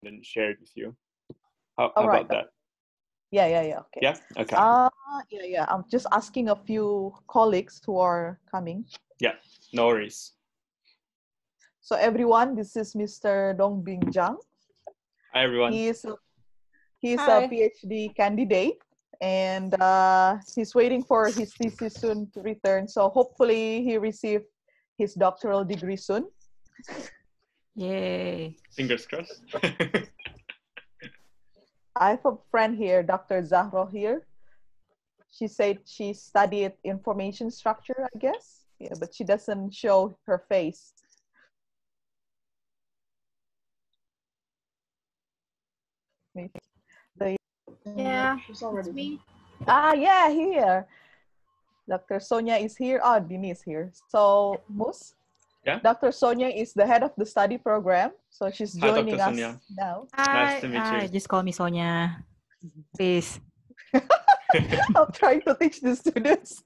and share it with you. All how right. about that? Yeah. Okay. Yeah. Okay. Yeah. I'm just asking a few colleagues who are coming. Yeah. No worries. So everyone, this is Mr. Dongbing Zhang. Hi everyone. He is a PhD candidate, and he's waiting for his thesis soon to return. So hopefully he receive his doctoral degree soon. Yay! Fingers crossed. I have a friend here, Dr. Zahra here. She said she studied information structure, I guess. Yeah, but she doesn't show her face. Yeah, it's me. Yeah, here. Dr. Sonia is here. Dini is here. So, Mus, Yeah. Dr. Sonia is the head of the study program. So she's joining us Sonia. now. Nice to meet you. Just call me Sonia, please. I'm trying to teach the students.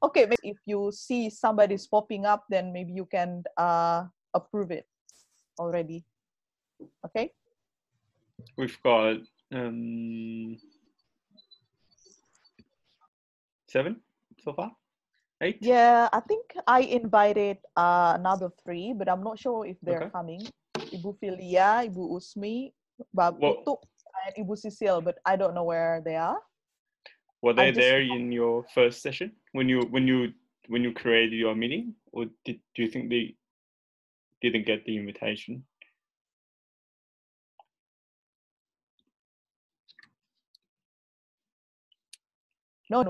Okay, maybe if you see somebody's popping up, then maybe you can approve it already. Okay. We've got 7 so far. 8. Yeah, I think I invited another 3, but I'm not sure if they're coming. Ibu Filia, Ibu Usmi, Bab Utuk, and Ibu Sisil, but I don't know where they are. Were they there in your first session when you created your meeting, or do you think they didn't get the invitation? No,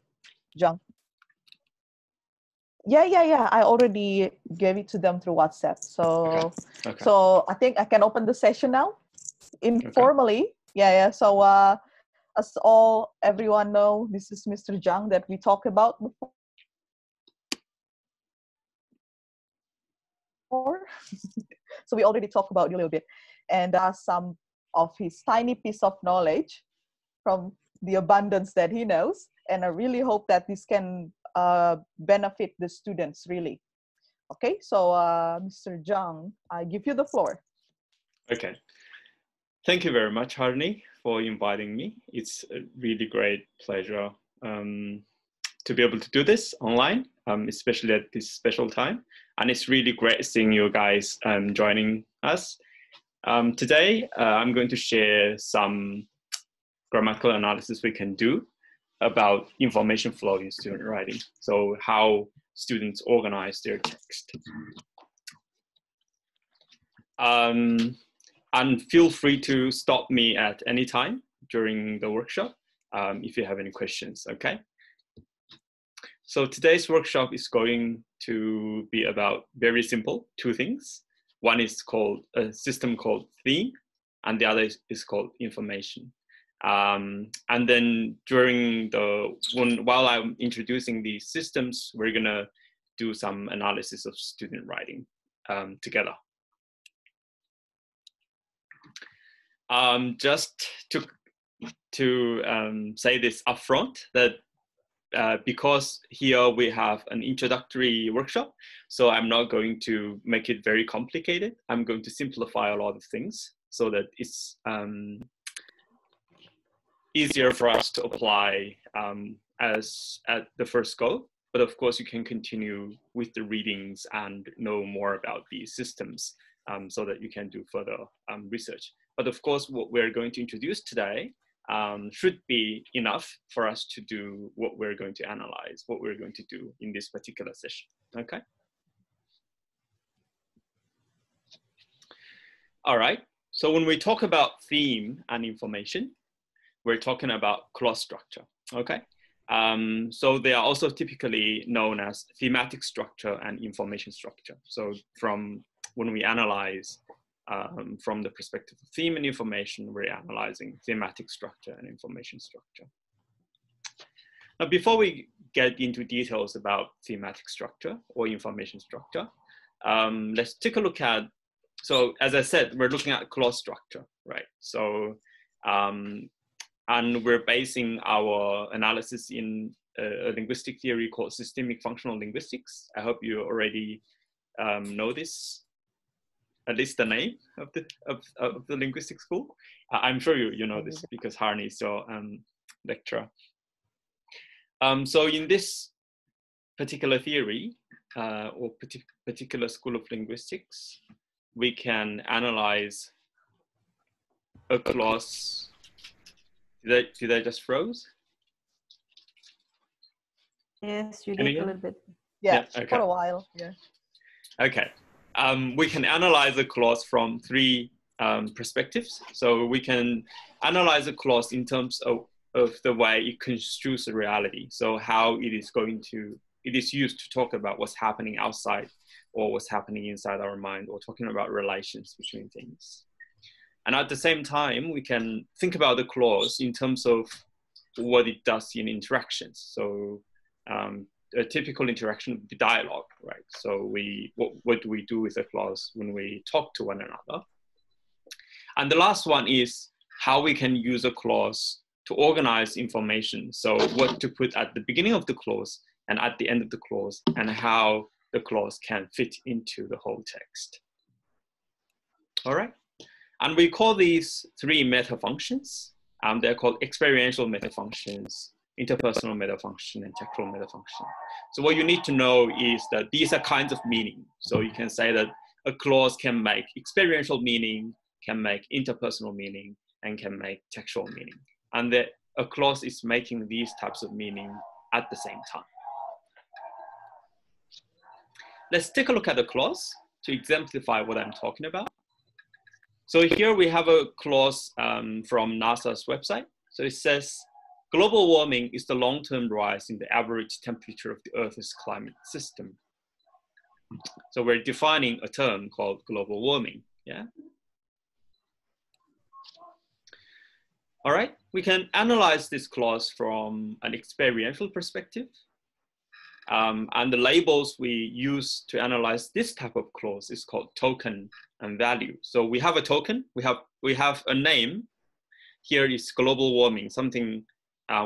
Zhang. Yeah. I already gave it to them through WhatsApp. So, so I think I can open the session now, informally. Yeah. So, as everyone know, this is Mr. Zhang that we talked about before. So we already talked about it a little bit, and some of his tiny piece of knowledge from the abundance that he knows. And I really hope that this can benefit the students, really. Okay, so Mr. Zhang, I give you the floor. Okay. Thank you very much, Harni, for inviting me. It's a really great pleasure to be able to do this online, especially at this special time. And it's really great seeing you guys joining us. Today, I'm going to share some grammatical analysis we can do about information flow in student writing. So how students organize their text. And feel free to stop me at any time during the workshop if you have any questions, okay? So today's workshop is going to be about very simple 2 things. One is called a system called theme, and the other is called information. And then while I'm introducing these systems, we're gonna do some analysis of student writing together. Just to say this upfront, that because here we have an introductory workshop, so I'm not going to make it very complicated. I'm going to simplify a lot of things so that it's easier for us to apply as at the first go. But of course, you can continue with the readings and know more about these systems so that you can do further research. But of course, what we're going to introduce today should be enough for us to do what we're going to analyze, what we're going to do in this particular session, okay? All right, so when we talk about theme and information, we're talking about clause structure, okay? So they are also typically known as thematic structure and information structure. So from when we analyze from the perspective of theme and information, we're analyzing thematic structure and information structure. Now, before we get into details about thematic structure or information structure, let's take a look at, so as I said, we're looking at clause structure, right? So, and we're basing our analysis in a linguistic theory called systemic functional linguistics. I hope you already know this, at least the name of the linguistic school. I'm sure you know this because Harni is your lecturer. So in this particular theory or particular school of linguistics, we can analyze a clause. Did I just froze? Yes, you did a little bit. Yeah, okay. For a while. Yeah. Okay. We can analyze a clause from three perspectives. So we can analyze a clause in terms of the way it construes the reality. So how it is used to talk about what's happening outside or what's happening inside our mind, or talking about relations between things. And at the same time, we can think about the clause in terms of what it does in interactions. So a typical interaction would be dialogue, right? So what do we do with a clause when we talk to one another? And the last one is how we can use a clause to organize information. So what to put at the beginning of the clause and at the end of the clause, and how the clause can fit into the whole text. All right. And we call these three meta functions. They're called experiential meta functions, interpersonal meta function, and textual meta function. So what you need to know is that these are kinds of meaning. So you can say that a clause can make experiential meaning, can make interpersonal meaning, and can make textual meaning. And that a clause is making these types of meaning at the same time. Let's take a look at the clause to exemplify what I'm talking about. So here we have a clause from NASA's website. So it says, global warming is the long-term rise in the average temperature of the Earth's climate system. So we're defining a term called global warming, yeah? All right, we can analyze this clause from an experiential perspective. And the labels we use to analyze this type of clause is called token and value. So we have a token, we have a name. Here is global warming, something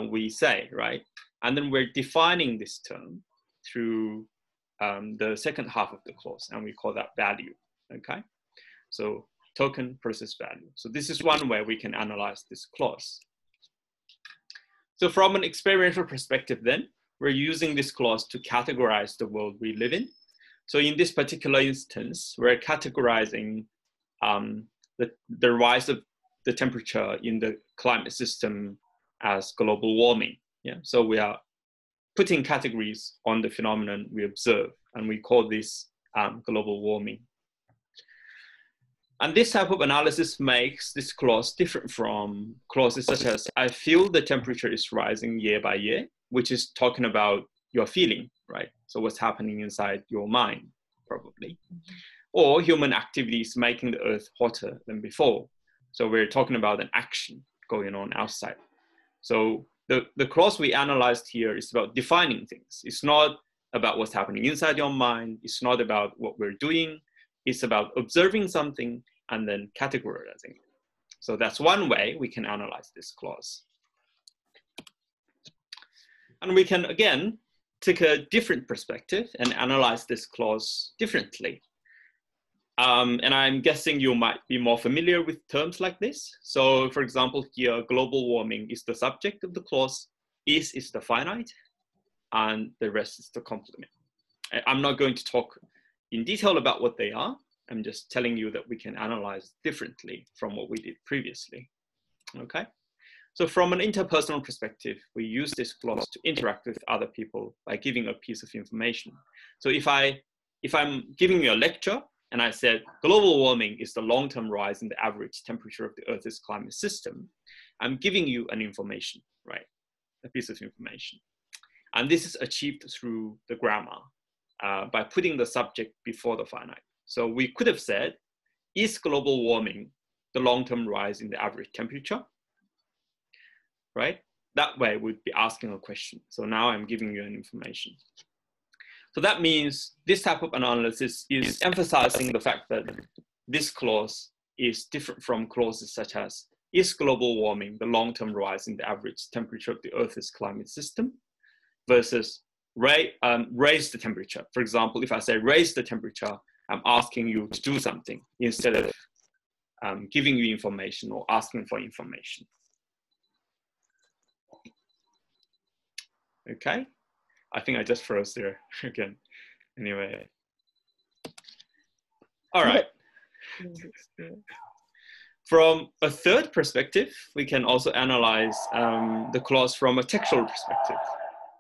we say, right? And then we're defining this term through the second half of the clause, and we call that value, okay? So token versus value. So this is one way we can analyze this clause. So from an experiential perspective then, we're using this clause to categorize the world we live in. So in this particular instance, we're categorizing the rise of the temperature in the climate system as global warming. Yeah? So we are putting categories on the phenomenon we observe, and we call this global warming. And this type of analysis makes this clause different from clauses such as, I feel the temperature is rising year by year, which is talking about your feeling, right? So what's happening inside your mind, probably. Or human activities making the earth hotter than before. So we're talking about an action going on outside. So the clause we analyzed here is about defining things. It's not about what's happening inside your mind. It's not about what we're doing. It's about observing something and then categorizing it. So that's one way we can analyze this clause. And we can, again, take a different perspective and analyze this clause differently. And I'm guessing you might be more familiar with terms like this. So for example, here, global warming is the subject of the clause, is the finite, and the rest is the complement. I'm not going to talk in detail about what they are. I'm just telling you that we can analyze differently from what we did previously, okay? So from an interpersonal perspective, we use this clause to interact with other people by giving a piece of information. So if I'm giving you a lecture and I said, global warming is the long-term rise in the average temperature of the Earth's climate system, I'm giving you an information, right? A piece of information. And this is achieved through the grammar by putting the subject before the finite. So we could have said, is global warming the long-term rise in the average temperature? Right? That way we'd be asking a question. So now I'm giving you an information. So that means this type of analysis is emphasizing the fact that this clause is different from clauses such as, is global warming the long-term rise in the average temperature of the Earth's climate system? Versus, raise the temperature. For example, if I say raise the temperature, I'm asking you to do something instead of giving you information or asking for information. Okay, I think I just froze there again. Anyway, all right. From a third perspective, we can also analyze the clause from a textual perspective.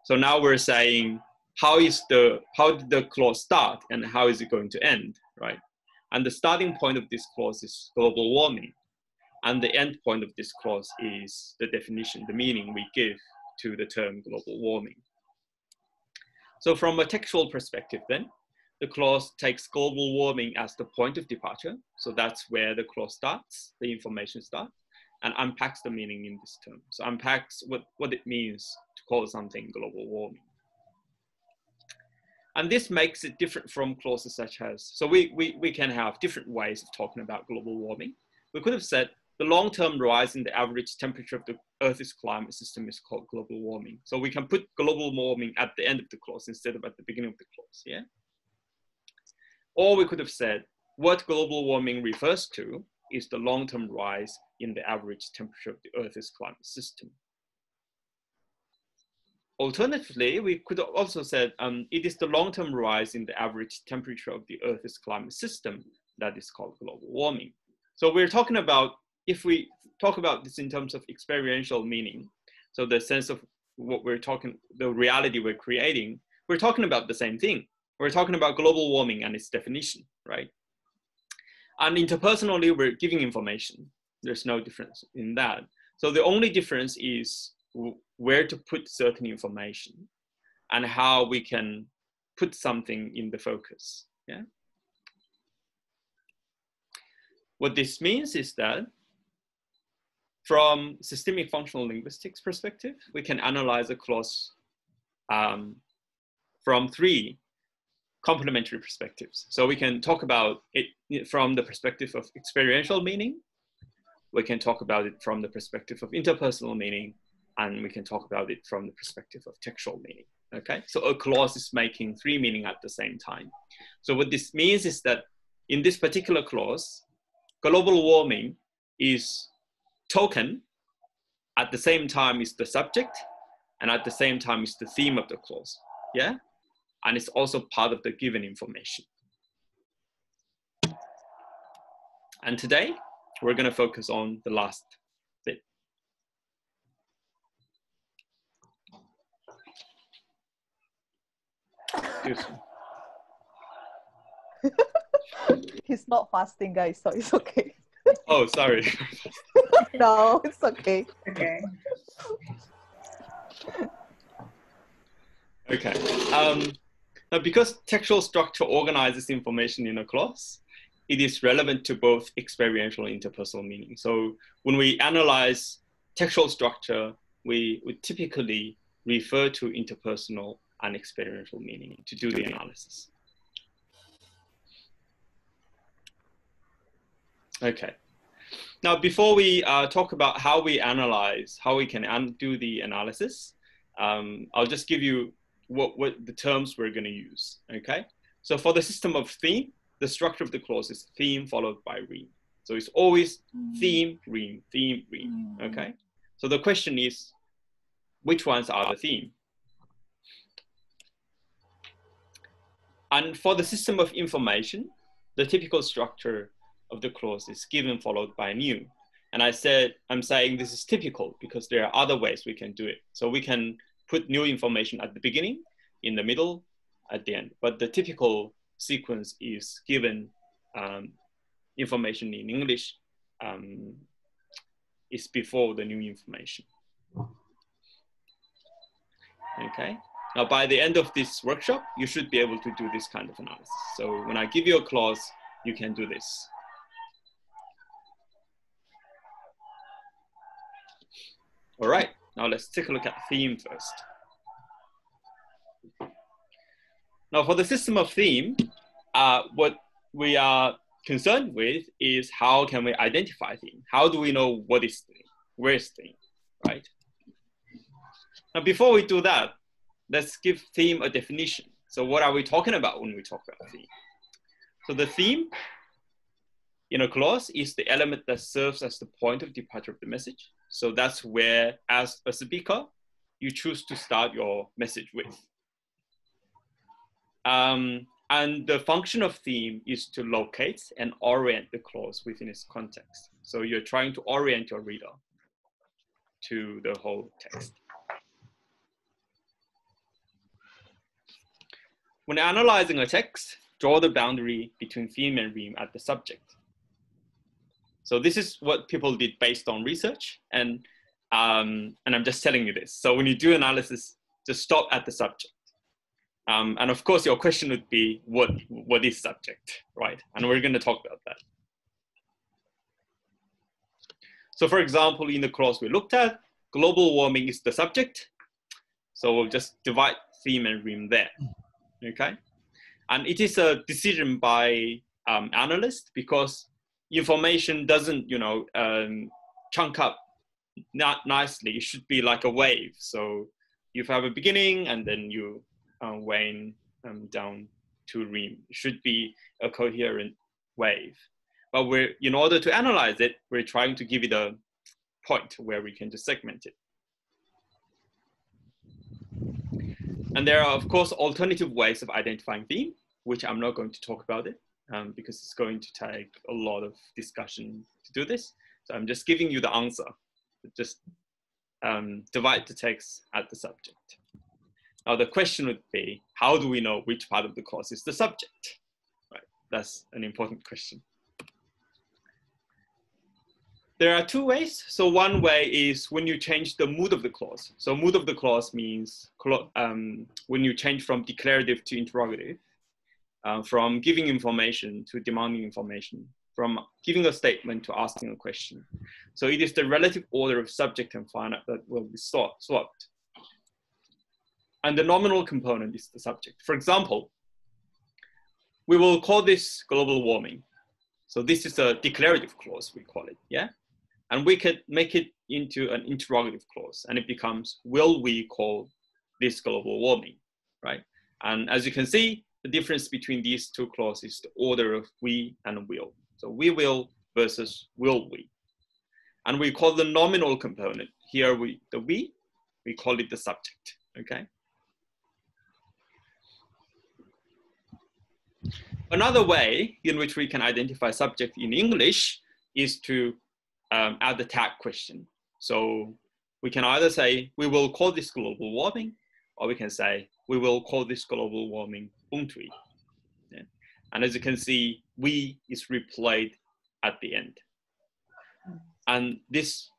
So now we're saying, how did the clause start and how is it going to end, right? And the starting point of this clause is global warming. And the end point of this clause is the definition, the meaning we give to the term global warming. So from a textual perspective then, the clause takes global warming as the point of departure. So that's where the clause starts, the information starts, and unpacks the meaning in this term. So unpacks what it means to call something global warming. And this makes it different from clauses such as, so we can have different ways of talking about global warming. We could have said the long-term rise in the average temperature of the Earth's climate system is called global warming. So we can put global warming at the end of the clause instead of at the beginning of the clause, yeah? Or we could have said, what global warming refers to is the long-term rise in the average temperature of the Earth's climate system. Alternatively, we could also said, it is the long-term rise in the average temperature of the Earth's climate system that is called global warming. So we're talking about, if we talk about this in terms of experiential meaning, so the sense of what we're talking, the reality we're creating, we're talking about the same thing. We're talking about global warming and its definition, right? And interpersonally, we're giving information. There's no difference in that. So the only difference is where to put certain information and how we can put something in the focus, yeah? What this means is that from systemic functional linguistics perspective, we can analyze a clause from three complementary perspectives. So we can talk about it from the perspective of experiential meaning, we can talk about it from the perspective of interpersonal meaning, and we can talk about it from the perspective of textual meaning, okay? So a clause is making three meanings at the same time. So what this means is that in this particular clause, global warming is token, at the same time is the subject, and at the same time is the theme of the clause, yeah? And it's also part of the given information. And today, we're gonna focus on the last bit. He's not fasting, guys, so it's okay. Oh, sorry. No, it's okay. Okay. Okay. Now, because textual structure organizes information in a clause, it is relevant to both experiential and interpersonal meaning. So when we analyze textual structure, we would typically refer to interpersonal and experiential meaning to do the analysis. Okay. Now, before we talk about how we analyze, how we can do the analysis, I'll just give you what the terms we're going to use, okay? So for the system of theme, the structure of the clause is theme followed by rheme. So it's always theme, rheme, okay? So the question is, which ones are the theme? And for the system of information, the typical structure of the clause is given followed by new. And I'm saying this is typical because there are other ways we can do it. So we can put new information at the beginning, in the middle, at the end. But the typical sequence is given information in English is before the new information. Okay. Now, by the end of this workshop, you should be able to do this kind of analysis. So when I give you a clause, you can do this. All right, now let's take a look at theme first. Now for the system of theme, what we are concerned with is how can we identify theme? How do we know what is theme? Where is theme, right? Now before we do that, let's give theme a definition. So what are we talking about when we talk about theme? So the theme in a clause is the element that serves as the point of departure of the message. So that's where, as a speaker, you choose to start your message with. And the function of theme is to locate and orient the clause within its context. So you're trying to orient your reader to the whole text. When analyzing a text, draw the boundary between theme and rheme at the subject. So this is what people did based on research, and I'm just telling you this. So when you do analysis, just stop at the subject. And of course, your question would be, what is subject, right? And we're going to talk about that. So for example, in the clause we looked at, global warming is the subject. So we'll just divide theme and rheme there, okay? And it is a decision by analysts, because information doesn't, chunk up not nicely. It should be like a wave. So you have a beginning and then you wane down to rheme. It should be a coherent wave. But in order to analyze it, we're trying to give it a point where we can just segment it. And there are, of course, alternative ways of identifying theme, which I'm not going to talk about it because it's going to take a lot of discussion to do this. So I'm just giving you the answer. Just divide the text at the subject. Now the question would be, how do we know which part of the clause is the subject? Right, that's an important question. There are two ways. So one way is when you change the mood of the clause. So mood of the clause means when you change from declarative to interrogative, from giving information to demanding information, from giving a statement to asking a question. So it is the relative order of subject and finite that will be swapped. And the nominal component is the subject. For example, we will call this global warming. So this is a declarative clause, we call it, yeah? And we could make it into an interrogative clause, and it becomes, will we call this global warming, right? And as you can see, the difference between these two clauses is the order of we and will. So we will versus will we. And we call the nominal component, here we call it the subject, okay? Another way in which we can identify subject in English is to add the tag question. So we can either say, we will call this global warming, or we can say, we will call this global warming Untui. Yeah. And as you can see, we is replayed at the end. And this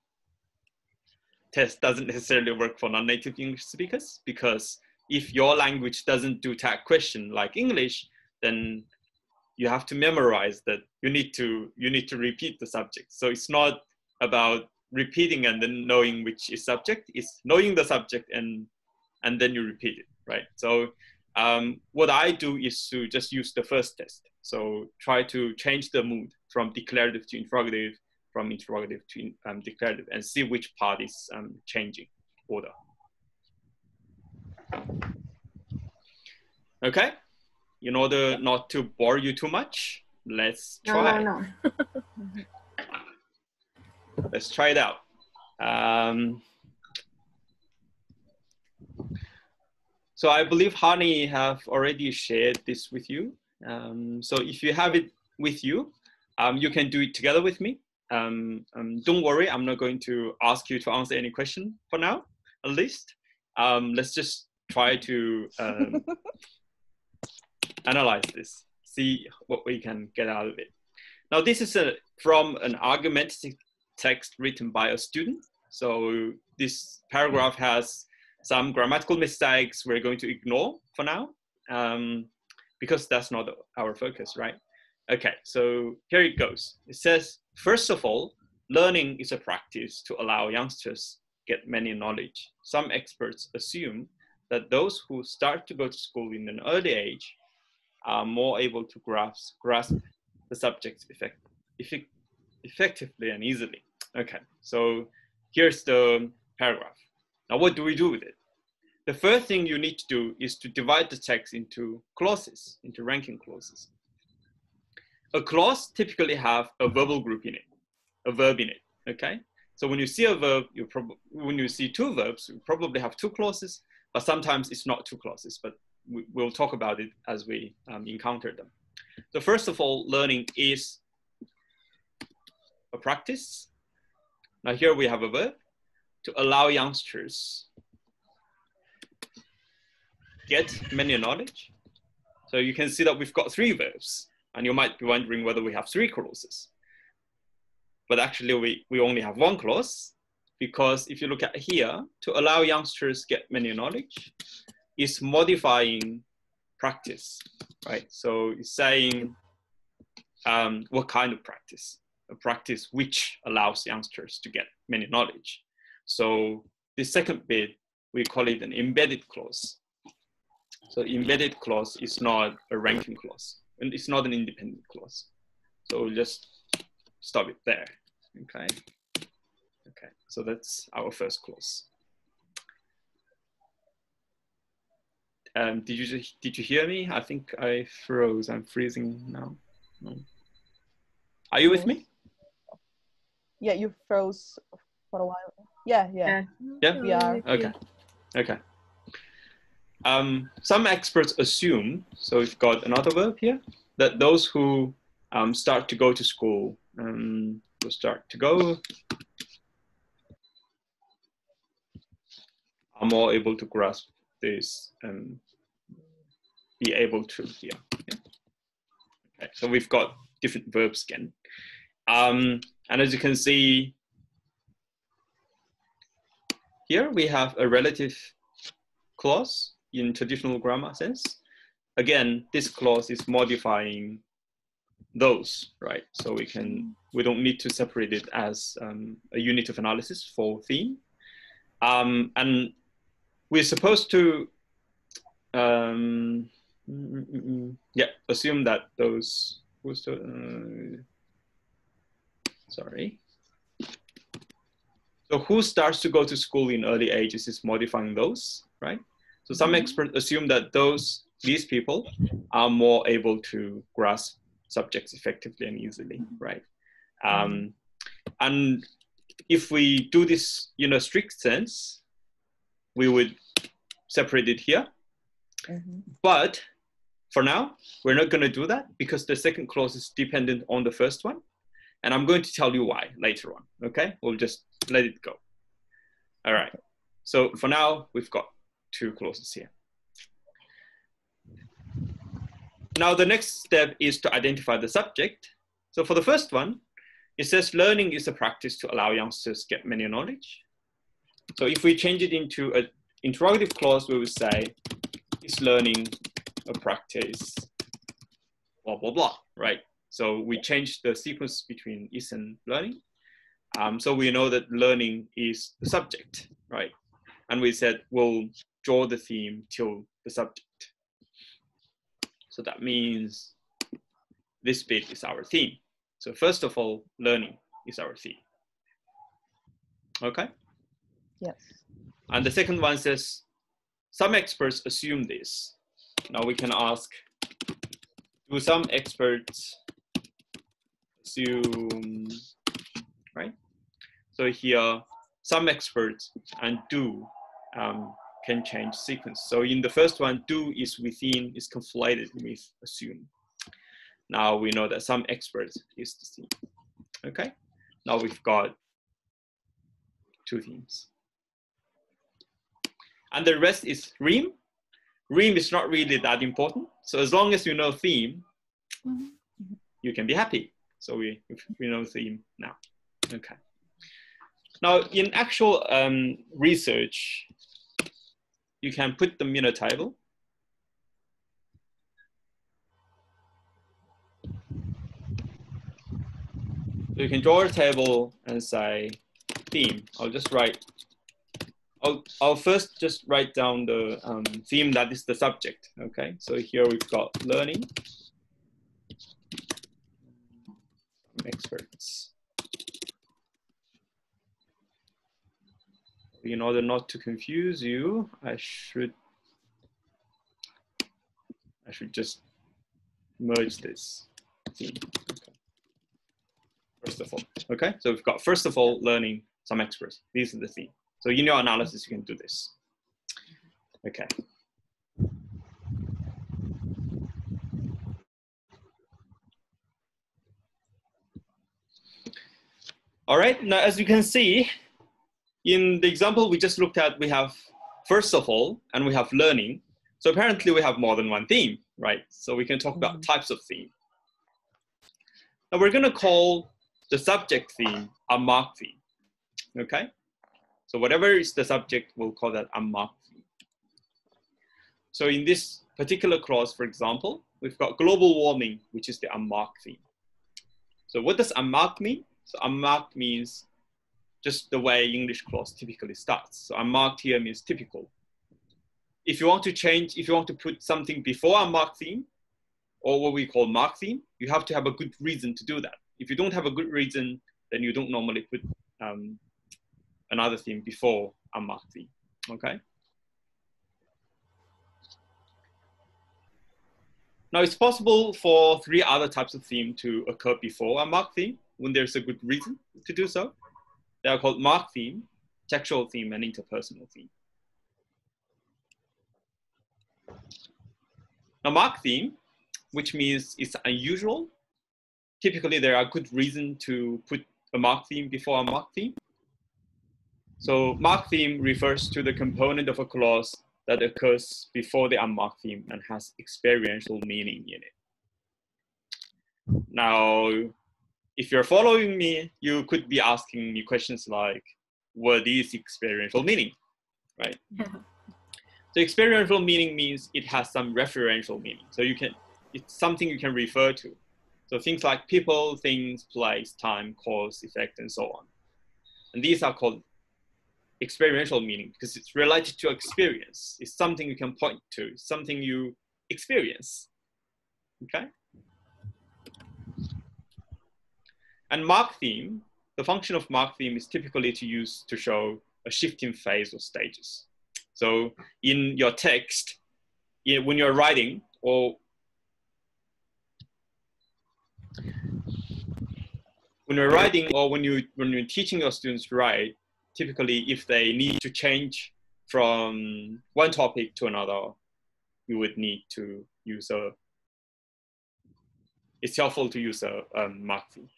test doesn't necessarily work for non-native English speakers, because if your language doesn't do tag question like English, then you have to memorize that you need to repeat the subject. So it's not about repeating and then knowing which is subject, it's knowing the subject and then you repeat it, right? So what I do is to just use the first test. So try to change the mood from declarative to interrogative, from interrogative to declarative, and see which part is changing order. Okay? In order not to bore you too much, let's try. No. Let's try it out. So I believe Hani have already shared this with you. So if you have it with you, you can do it together with me. Don't worry, I'm not going to ask you to answer any question for now, at least. Let's just try to analyze this, see what we can get out of it. Now, this is from an argumentative text written by a student. So this paragraph has some grammatical mistakes we're going to ignore for now, because that's not our focus, right? Okay, so here it goes. It says, first of all, learning is a practice to allow youngsters get many knowledge. Some experts assume that those who start to go to school in an early age are more able to grasp the subjects effectively and easily. Okay, so here's the paragraph. Now, what do we do with it? the first thing you need to do is to divide the text into clauses, into ranking clauses. A clause typically have a verbal group in it, a verb in it, okay? So when you see a verb, when you see two verbs, you probably have two clauses, but sometimes it's not two clauses, but we'll talk about it as we encounter them. So first of all, learning is a practice. Now here we have a verb to allow youngsters get many knowledge. So you can see that we've got three verbs, and you might be wondering whether we have three clauses. But actually we only have one clause, because if you look at here, to allow youngsters get many knowledge is modifying practice, right? So it's saying what kind of practice? A practice which allows youngsters to get many knowledge. So the second bit, we call it an embedded clause. So embedded clause is not a ranking clause, and it's not an independent clause. So we'll just stop it there, okay? Okay, so that's our first clause. Did you hear me? I think I froze. I'm freezing now. No. Are you with me? Yeah, you froze for a while. Yeah. Yeah? We are. Okay. Okay. Some experts assume, so we've got another verb here, that those who start to go to school will start to go are more able to grasp this and be able to here. Yeah. Okay, so we've got different verbs again. And as you can see, here we have a relative clause in traditional grammar sense. Again, this clause is modifying those, right? So we don't need to separate it as a unit of analysis for theme. And we're supposed to assume that those sorry. So who starts to go to school in early ages is modifying those, right? So some experts assume that these people are more able to grasp subjects effectively and easily, right? And if we do this in a strict sense, we would separate it here. But for now, we're not going to do that because the second clause is dependent on the first one. And I'm going to tell you why later on, okay? We'll just let it go. All right. So for now, we've got two clauses here. Now, the next step is to identify the subject. So for the first one, it says learning is a practice to allow youngsters get many knowledge. So if we change it into an interrogative clause, we would say, is learning a practice, blah, blah, blah, right? So we change the sequence between is and learning. So we know that learning is the subject, right? And we said we'll draw the theme till the subject. So that means this bit is our theme. So first of all, learning is our theme. Okay? Yes. And the second one says, some experts assume this. Now we can ask, do some experts assume, right? So here, some experts and do can change sequence. So in the first one, do is within, is conflated with assume. Now we know that some experts is the theme. Okay, now we've got two themes. And the rest is Rheme. Rheme is not really that important. So as long as you know theme, you can be happy. So we know theme now. Okay. Now in actual research, you can put them in a table. So you can draw a table and say theme. I'll first just write down the theme that is the subject. Okay, so here we've got learning, experts, In order not to confuse you, I should just merge this theme. Okay. First of all, okay? So we've got, first of all, learning some express. These are the theme. So in your analysis, you can do this. Okay. All right, now as you can see, in the example we just looked at, we have first of all, and we have learning. So apparently we have more than one theme, right? So we can talk about types of theme. Now we're gonna call the subject theme unmarked theme, okay? So whatever is the subject, we'll call that unmarked theme. So in this particular clause, for example, we've got global warming, which is the unmarked theme. So what does unmarked mean? So unmarked means just the way English clause typically starts. So unmarked here means typical. If you want to change, if you want to put something before unmarked theme, or what we call marked theme, you have to have a good reason to do that. If you don't have a good reason, then you don't normally put another theme before unmarked theme, okay? Now it's possible for 3 other types of theme to occur before unmarked theme when there's a good reason to do so. They are called marked theme, textual theme, and interpersonal theme. Now marked theme, which means it's unusual. Typically there are good reasons to put a marked theme before a marked theme. So marked theme refers to the component of a clause that occurs before the unmarked theme and has experiential meaning in it. Now, if you're following me, you could be asking me questions like, what is experiential meaning, right? So experiential meaning means it has some referential meaning. So it's something you can refer to. So things like people, things, place, time, cause, effect, and so on. And these are called experiential meaning because it's related to experience. It's something you can point to, it's something you experience, okay? And marked theme, the function of marked theme is typically to show a shift in phase or stages. So in your text, when you're writing or when you're teaching your students to write, typically if they need to change from one topic to another, you would need to use it's helpful to use a marked theme,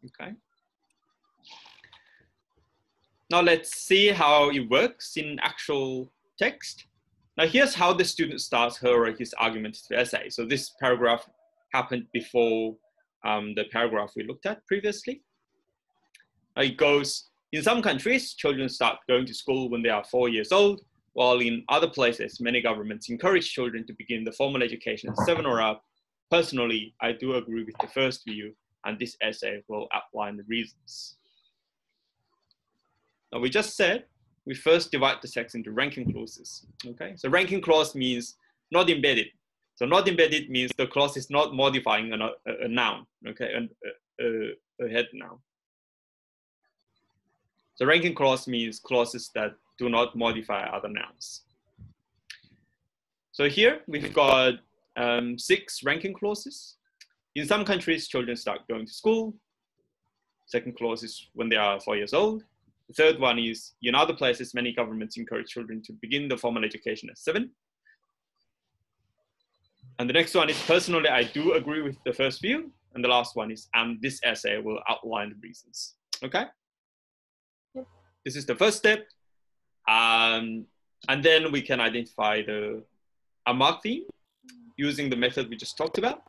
okay? Now let's see how it works in actual text. Now here's how the student starts her or his argumentative essay. So this paragraph happened before the paragraph we looked at previously. It goes, in some countries, children start going to school when they are 4 years old, while in other places, many governments encourage children to begin the formal education at 7 or up. Personally, I do agree with the first view, and this essay will outline the reasons. Now we just said, we first divide the text into ranking clauses, okay? So ranking clause means not embedded. So not embedded means the clause is not modifying a noun, okay, a head noun. So ranking clause means clauses that do not modify other nouns. So here we've got 6 ranking clauses. In some countries, children start going to school. Second clause is when they are 4 years old. The third one is, in other places, many governments encourage children to begin the formal education at 7. And the next one is, personally, I do agree with the first view. And the last one is, this essay will outline the reasons, okay? Yep. This is the first step. And then we can identify the unmarked theme using the method we just talked about.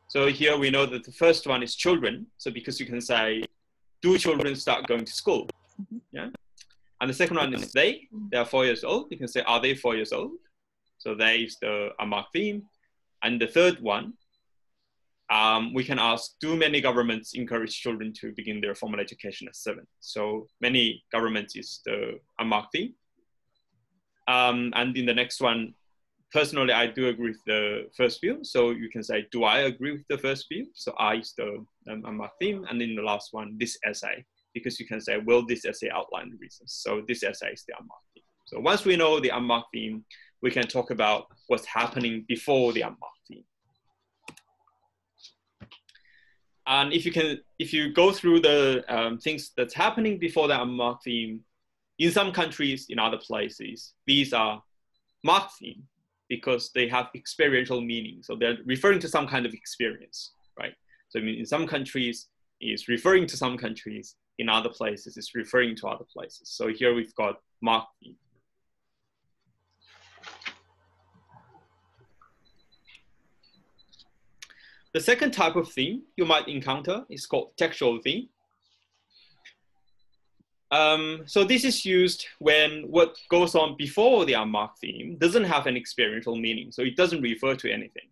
So here we know that the first one is children. So because you can say, do children start going to school? Yeah. And the second one is they are 4 years old. You can say, are they 4 years old? So they is the unmarked theme. And the third one, we can ask, do many governments encourage children to begin their formal education at 7? So many governments is the unmarked theme. And in the next one, personally, I do agree with the first view. So you can say, do I agree with the first view? So I is the unmarked theme. And in the last one, this essay because you can say, will this essay outline the reasons? So this essay is the unmarked theme. So once we know the unmarked theme, we can talk about what's happening before the unmarked theme. And if you go through the things that's happening before the unmarked theme, in some countries, in other places, these are marked theme because they have experiential meaning. So they're referring to some kind of experience, right? So I mean, in some countries, it's referring to some countries. In other places, it's referring to other places. So here we've got marked theme. The second type of theme you might encounter is called textual theme. So this is used when what goes on before the unmarked theme doesn't have an experiential meaning. So it doesn't refer to anything.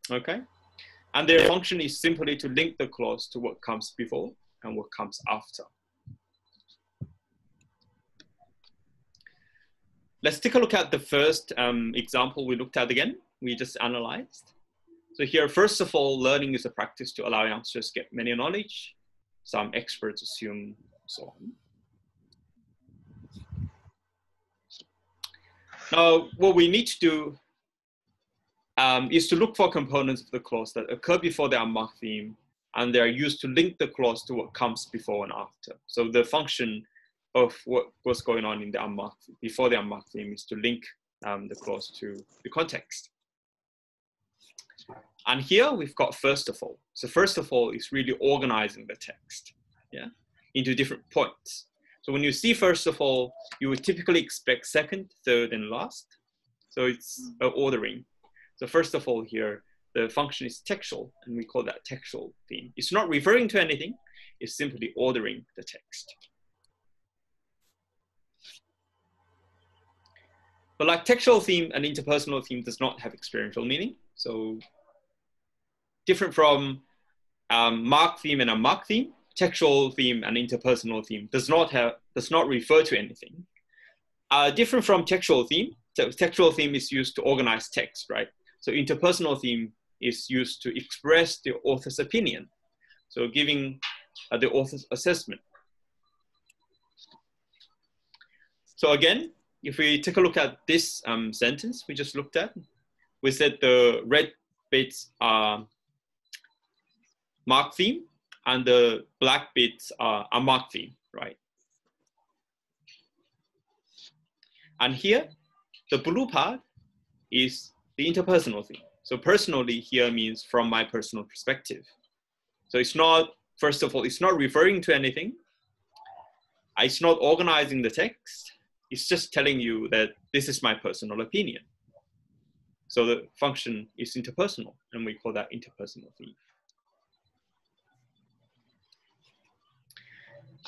Okay? And their function is simply to link the clause to what comes before and what comes after. Let's take a look at the first example we looked at again. We just analyzed. So here, first of all, learning is a practice to allow youngsters to get many knowledge. Some experts assume, so on. Now, what we need to do is to look for components of the clause that occur before the unmarked theme, and they are used to link the clause to what comes before and after. So the function of what was going on in the unmarked, before the unmarked theme is to link the clause to the context. And here we've got first of all. So first of all is really organizing the text, yeah, into different points. So when you see first of all, you would typically expect second, third, and last. So it's ordering. So first of all here, the function is textual, and we call that textual theme. It's not referring to anything, it's simply ordering the text. But like textual theme and interpersonal theme does not have experiential meaning. So different from marked theme and unmarked theme, textual theme and interpersonal theme does not refer to anything. Different from textual theme, so textual theme is used to organize text, right? So interpersonal theme is used to express the author's opinion. So giving the author's assessment. So again, if we take a look at this sentence we just looked at, we said the red bits are marked theme and the black bits are unmarked theme, right? And here, the blue part is the interpersonal theme. So personally here means from my personal perspective. So it's not, first of all, it's not referring to anything. It's not organizing the text. It's just telling you that this is my personal opinion. So the function is interpersonal, and we call that interpersonal theme.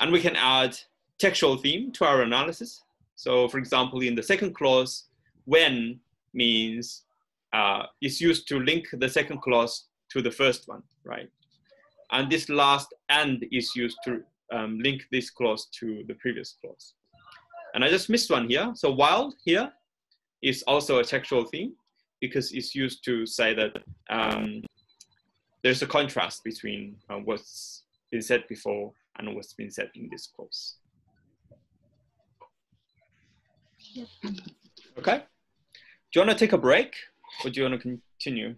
And we can add textual theme to our analysis. So for example, in the second clause, when means is used to link the second clause to the first one, right? And this last and is used to link this clause to the previous clause. And I just missed one here. So while here is also a textual theme because it's used to say that there's a contrast between what's been said before and what's been said in this clause. Yep. Okay. Do you want to take a break or do you want to continue?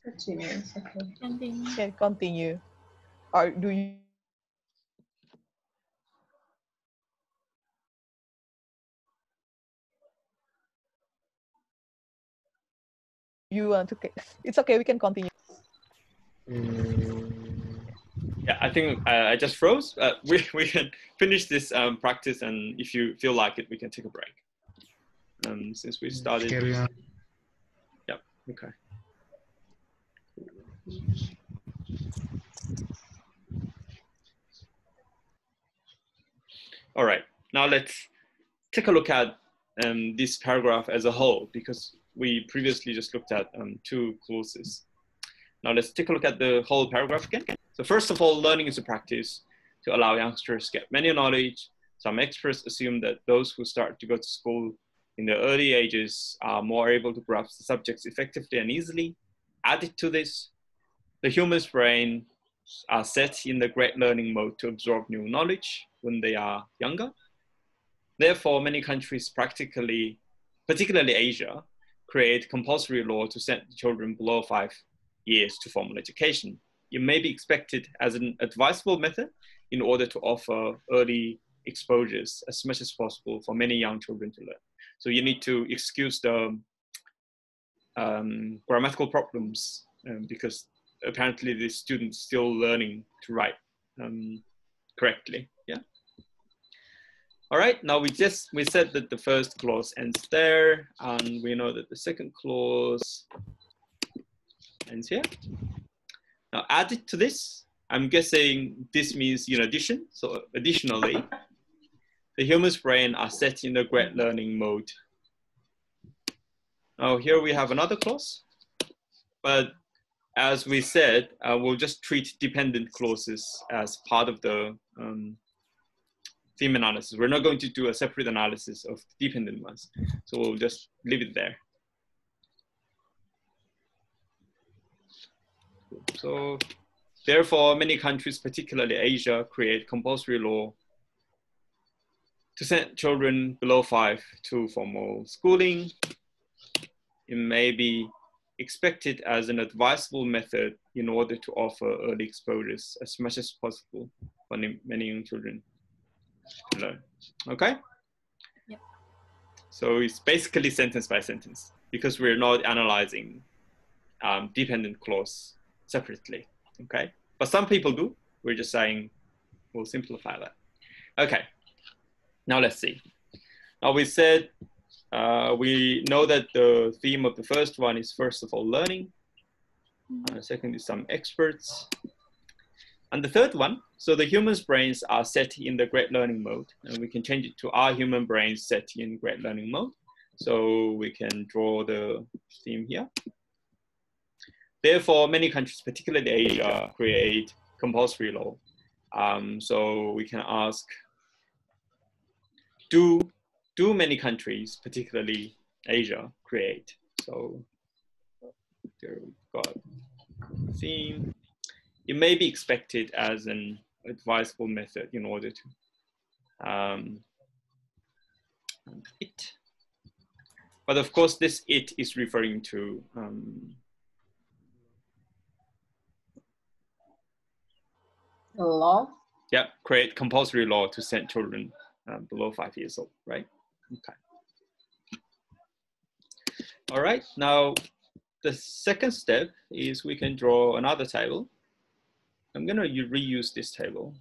Continue. Okay. Continue. Okay, continue. Or do you want to? It's okay. We can continue. Yeah, I think I just froze. We can finish this practice, and if you feel like it, we can take a break. Since we started. Carry on. Yeah. Okay. All right. Now let's take a look at this paragraph as a whole, because we previously just looked at two clauses. Now let's take a look at the whole paragraph again. So first of all, learning is a practice to allow youngsters to get many knowledge. Some experts assume that those who start to go to school in the early ages are more able to grasp the subjects effectively and easily. Added to this, the human's brain are set in the great learning mode to absorb new knowledge when they are younger. Therefore, many countries, particularly Asia, create compulsory law to send children below 5 years to formal education. It may be expected as an advisable method in order to offer early exposures as much as possible for many young children to learn. So you need to excuse the grammatical problems because apparently the students still learning to write correctly. Yeah. All right. Now we said that the first clause ends there, and we know that the second clause ends here. Now added to this, I'm guessing this means in addition. So additionally, the human's brain are set in the great learning mode. Now here we have another clause, but as we said, we'll just treat dependent clauses as part of the theme analysis. We're not going to do a separate analysis of dependent ones. So we'll just leave it there. So therefore, many countries, particularly Asia, create compulsory law to send children below 5 to formal schooling. It may be expected as an advisable method in order to offer early exposures as much as possible for many young children to learn. Okay? Yep. So it's basically sentence by sentence because we're not analyzing dependent clause separately. Okay? But some people do. We're just saying we'll simplify that. Okay. Now let's see. Now we said we know that the theme of the first one is first of all learning. And the second is some experts. And the third one, so the human's brains are set in the great learning mode, and we can change it to our human brains set in great learning mode. So we can draw the theme here. Therefore, many countries, particularly Asia, create compulsory law. So we can ask, do many countries, particularly Asia, create? So there we've got theme. It may be expected as an advisable method in order to it. But of course, this it is referring to the law. Yeah, create compulsory law to send children below 5 years old, right? Okay. All right, now the second step is we can draw another table. I'm gonna reuse this table.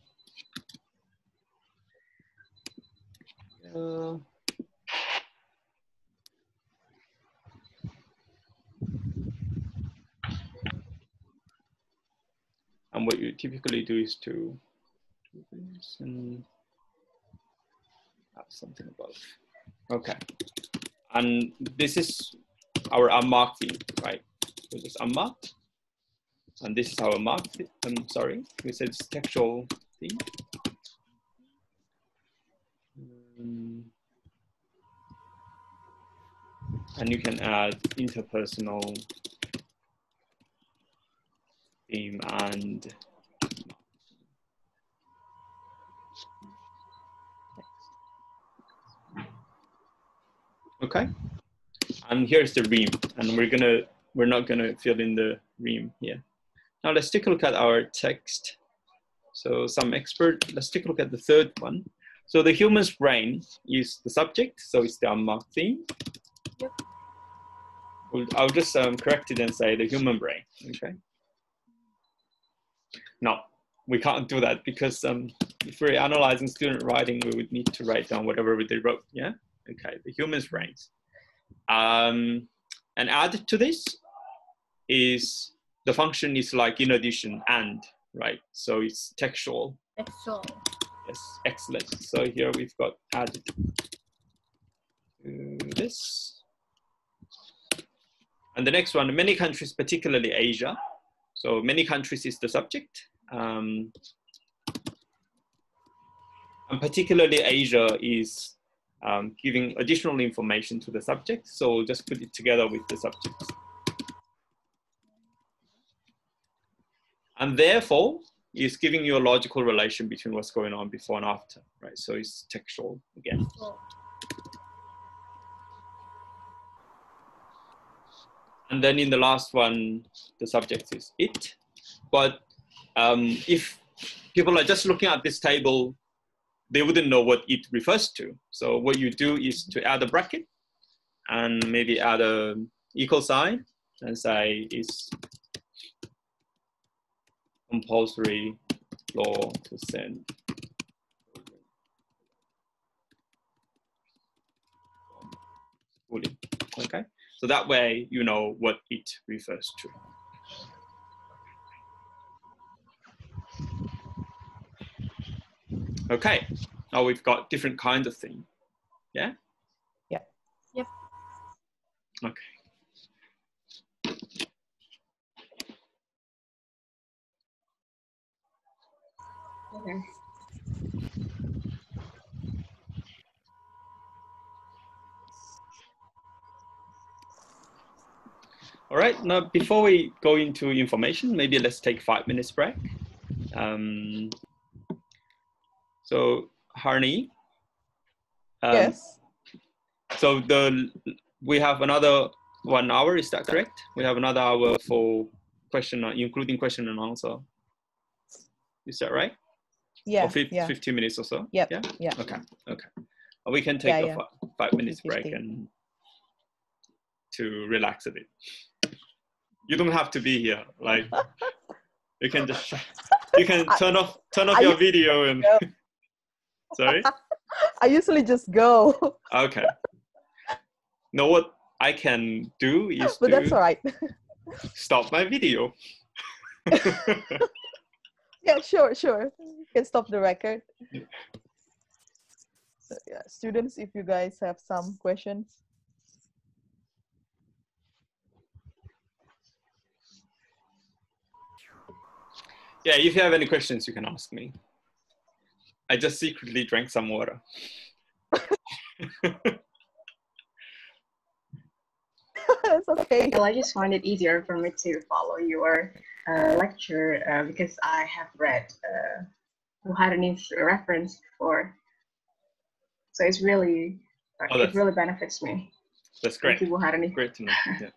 And what you typically do is to do this and have something above. Okay. And this is our unmarked theme, right? So just unmarked. And this is our marked, sorry, we said it's textual theme. And you can add interpersonal theme and okay. And here's the Rheme, and we're not gonna fill in the Rheme here. Now let's take a look at our text. So some expert, let's take a look at the third one. So the human's brain is the subject, so it's the unmarked theme. Yep. I'll just correct it and say the human brain, okay? No, we can't do that because if we're analyzing student writing, we would need to write down whatever they wrote, yeah? Okay, the human's brains. And added to this is, the function is like in addition and, right? So it's textual. Textual. Yes, excellent. So here we've got added to this. And the next one, many countries, particularly Asia. So many countries is the subject. And particularly Asia is giving additional information to the subject. So we'll just put it together with the subject. And therefore, is giving you a logical relation between what's going on before and after, right? So it's textual again. And then in the last one, the subject is it. But if people are just looking at this table, they wouldn't know what it refers to. So what you do is to add a bracket and maybe add a equal sign and say it's compulsory law to send. Okay, so that way you know what it refers to. Okay, now we've got different kinds of things. Yeah? Yeah. Yep. Okay. Okay. All right, now before we go into information, maybe let's take 5 minutes break. So Harni. Yes. So we have another 1 hour, is that correct? We have another hour for question, including question and answer. Is that right? Yeah. Or 15 minutes or so? Yep. Yeah. Yeah. Okay. Okay. We can take a 5 minutes break 15. and to relax a bit. You don't have to be here. Like you can just you can turn off your video and. Sorry. I usually just go. Okay. Now what I can do is but that's all right. Stop my video. Yeah, sure. You can stop the record. So, yeah, students, if you guys have some questions. Yeah, if you have any questions, you can ask me. I just secretly drank some water. It's okay. Well, I just find it easier for me to follow your lecture because I have read Buharini's reference before. So it's really, it really benefits me. That's great. Thank you, Buharini. Great to know. Yeah.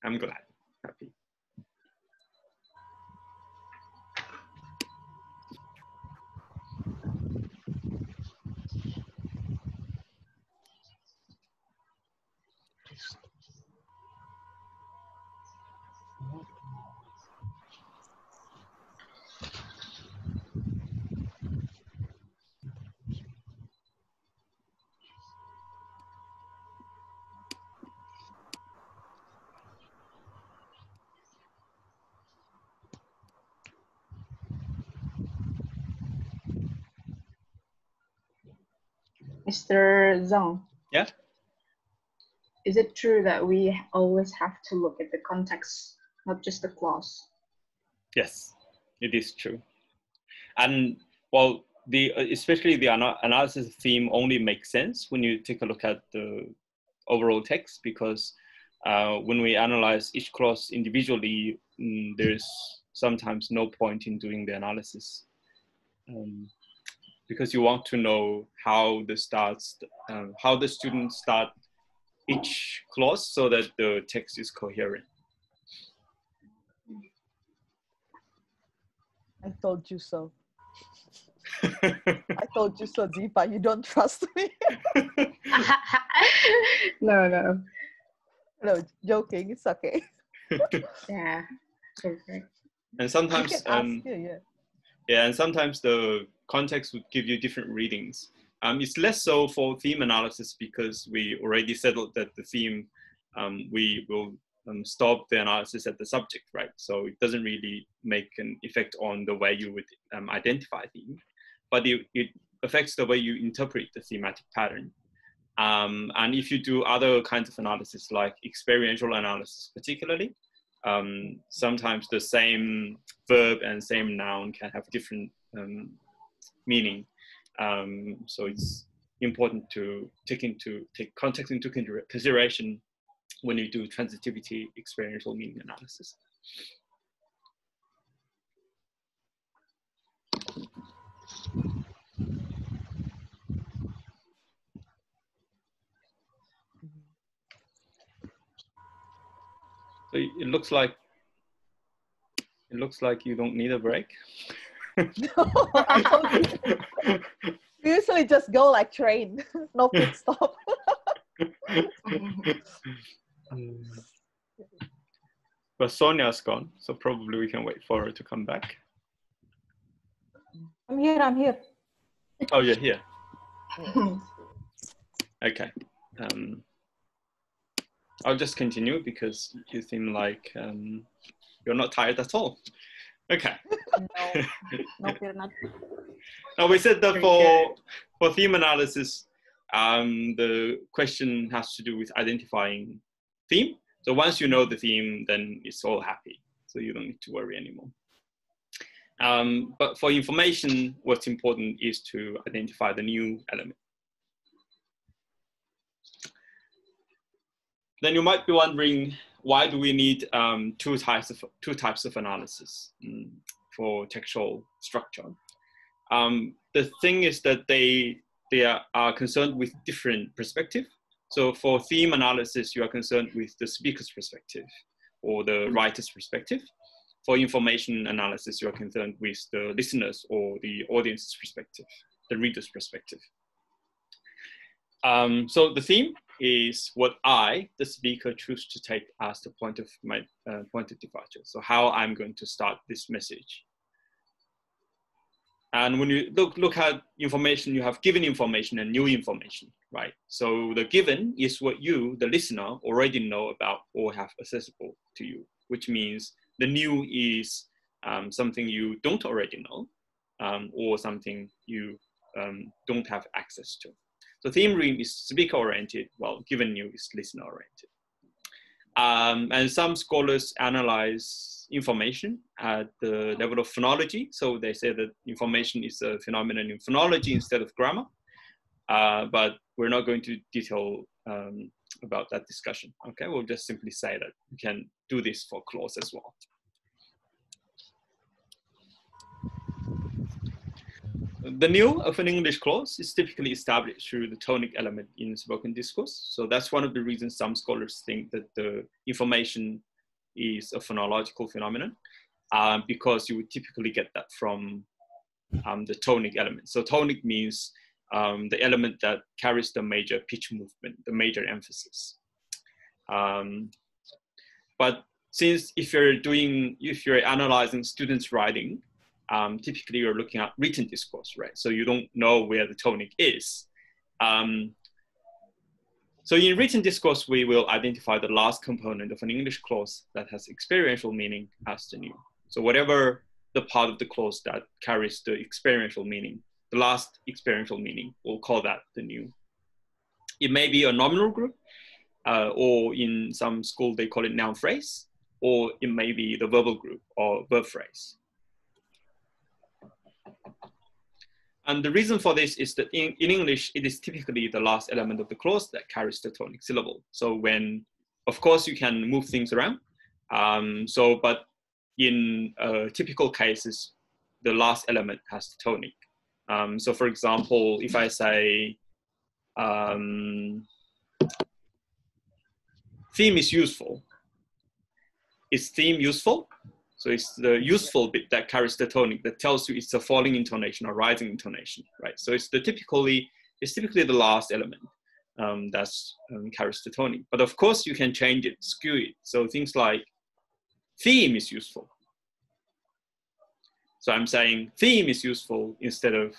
I'm glad. Happy. Mr. Zhang. Yeah. Is it true that we always have to look at the context, not just the clause? Yes, it is true. And well, especially the analysis theme only makes sense when you take a look at the overall text, because when we analyze each clause individually, there's sometimes no point in doing the analysis. Because you want to know how the students start each clause so that the text is coherent. I told you so. I told you so, Deepa. You don't trust me. No. No, joking. It's okay. Yeah. Perfect. And sometimes, and sometimes the context would give you different readings. It's less so for theme analysis because we already settled that the theme, we will stop the analysis at the subject, right? So it doesn't really make an effect on the way you would identify theme, but it affects the way you interpret the thematic pattern. And if you do other kinds of analysis, like experiential analysis particularly, sometimes the same verb and same noun can have different meaning. So it's important to take context into consideration when you do transitivity experiential meaning analysis. So it looks like you don't need a break. I don't. We usually just go like train, no pit stop. But Sonia's gone, so probably we can wait for her to come back. I'm here. Oh, you're here. Okay. I'll just continue because you seem like you're not tired at all. Okay. No, you're not. Now we said that for theme analysis, the question has to do with identifying theme. So once you know the theme, then it's all happy. So you don't need to worry anymore. But for information, what's important is to identify the new element. Then you might be wondering, why do we need two types of analysis for textual structure? The thing is that they are concerned with different perspective. So for theme analysis, you are concerned with the speaker's perspective or the writer's perspective. For information analysis, you are concerned with the listener's or the audience's perspective, the reader's perspective. So the theme is what I, the speaker, choose to take as the point of my point of departure. So how I'm going to start this message. And when you look at information, you have given information and new information, right? So the given is what you, the listener, already know about or have accessible to you, which means the new is something you don't already know or something you don't have access to. So theme Rheme is speaker-oriented, while given new is listener-oriented. And some scholars analyze information at the level of phonology. So they say that information is a phenomenon in phonology instead of grammar. But we're not going to detail about that discussion. Okay, we'll just simply say that we can do this for clause as well. The new of an English clause is typically established through the tonic element in spoken discourse. So that's one of the reasons some scholars think that the information is a phonological phenomenon, because you would typically get that from the tonic element. So tonic means the element that carries the major pitch movement, the major emphasis. But since if you're analyzing students' writing, typically you're looking at written discourse, right? So you don't know where the tonic is. So in written discourse, we will identify the last component of an English clause that has experiential meaning as the new. So whatever the part of the clause that carries the experiential meaning, the last experiential meaning, we'll call that the new. It may be a nominal group, or in some school they call it noun phrase, or it may be the verbal group or verb phrase. And the reason for this is that in English, it is typically the last element of the clause that carries the tonic syllable. So when, of course, you can move things around. But in typical cases, the last element has the tonic. So for example, if I say, theme is useful, is theme useful? So it's the useful bit that carries the tonic that tells you it's a falling intonation or rising intonation, right? So it's typically the last element that carries the tonic. But of course you can change it, skew it. So things like theme is useful. So I'm saying theme is useful instead of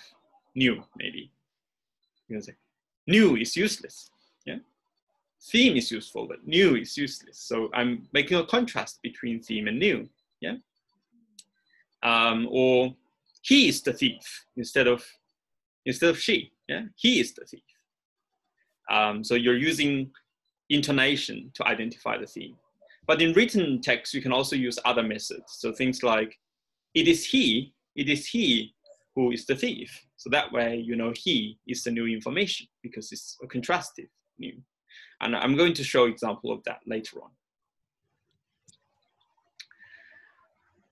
new, maybe. You can say new is useless, yeah? Theme is useful, but new is useless. So I'm making a contrast between theme and new. Yeah, or he is the thief instead of she. Yeah, he is the thief. So you're using intonation to identify the theme. But in written text, you can also use other methods. So things like it is he who is the thief. So that way, you know, he is the new information because it's a contrastive new. And I'm going to show an example of that later on.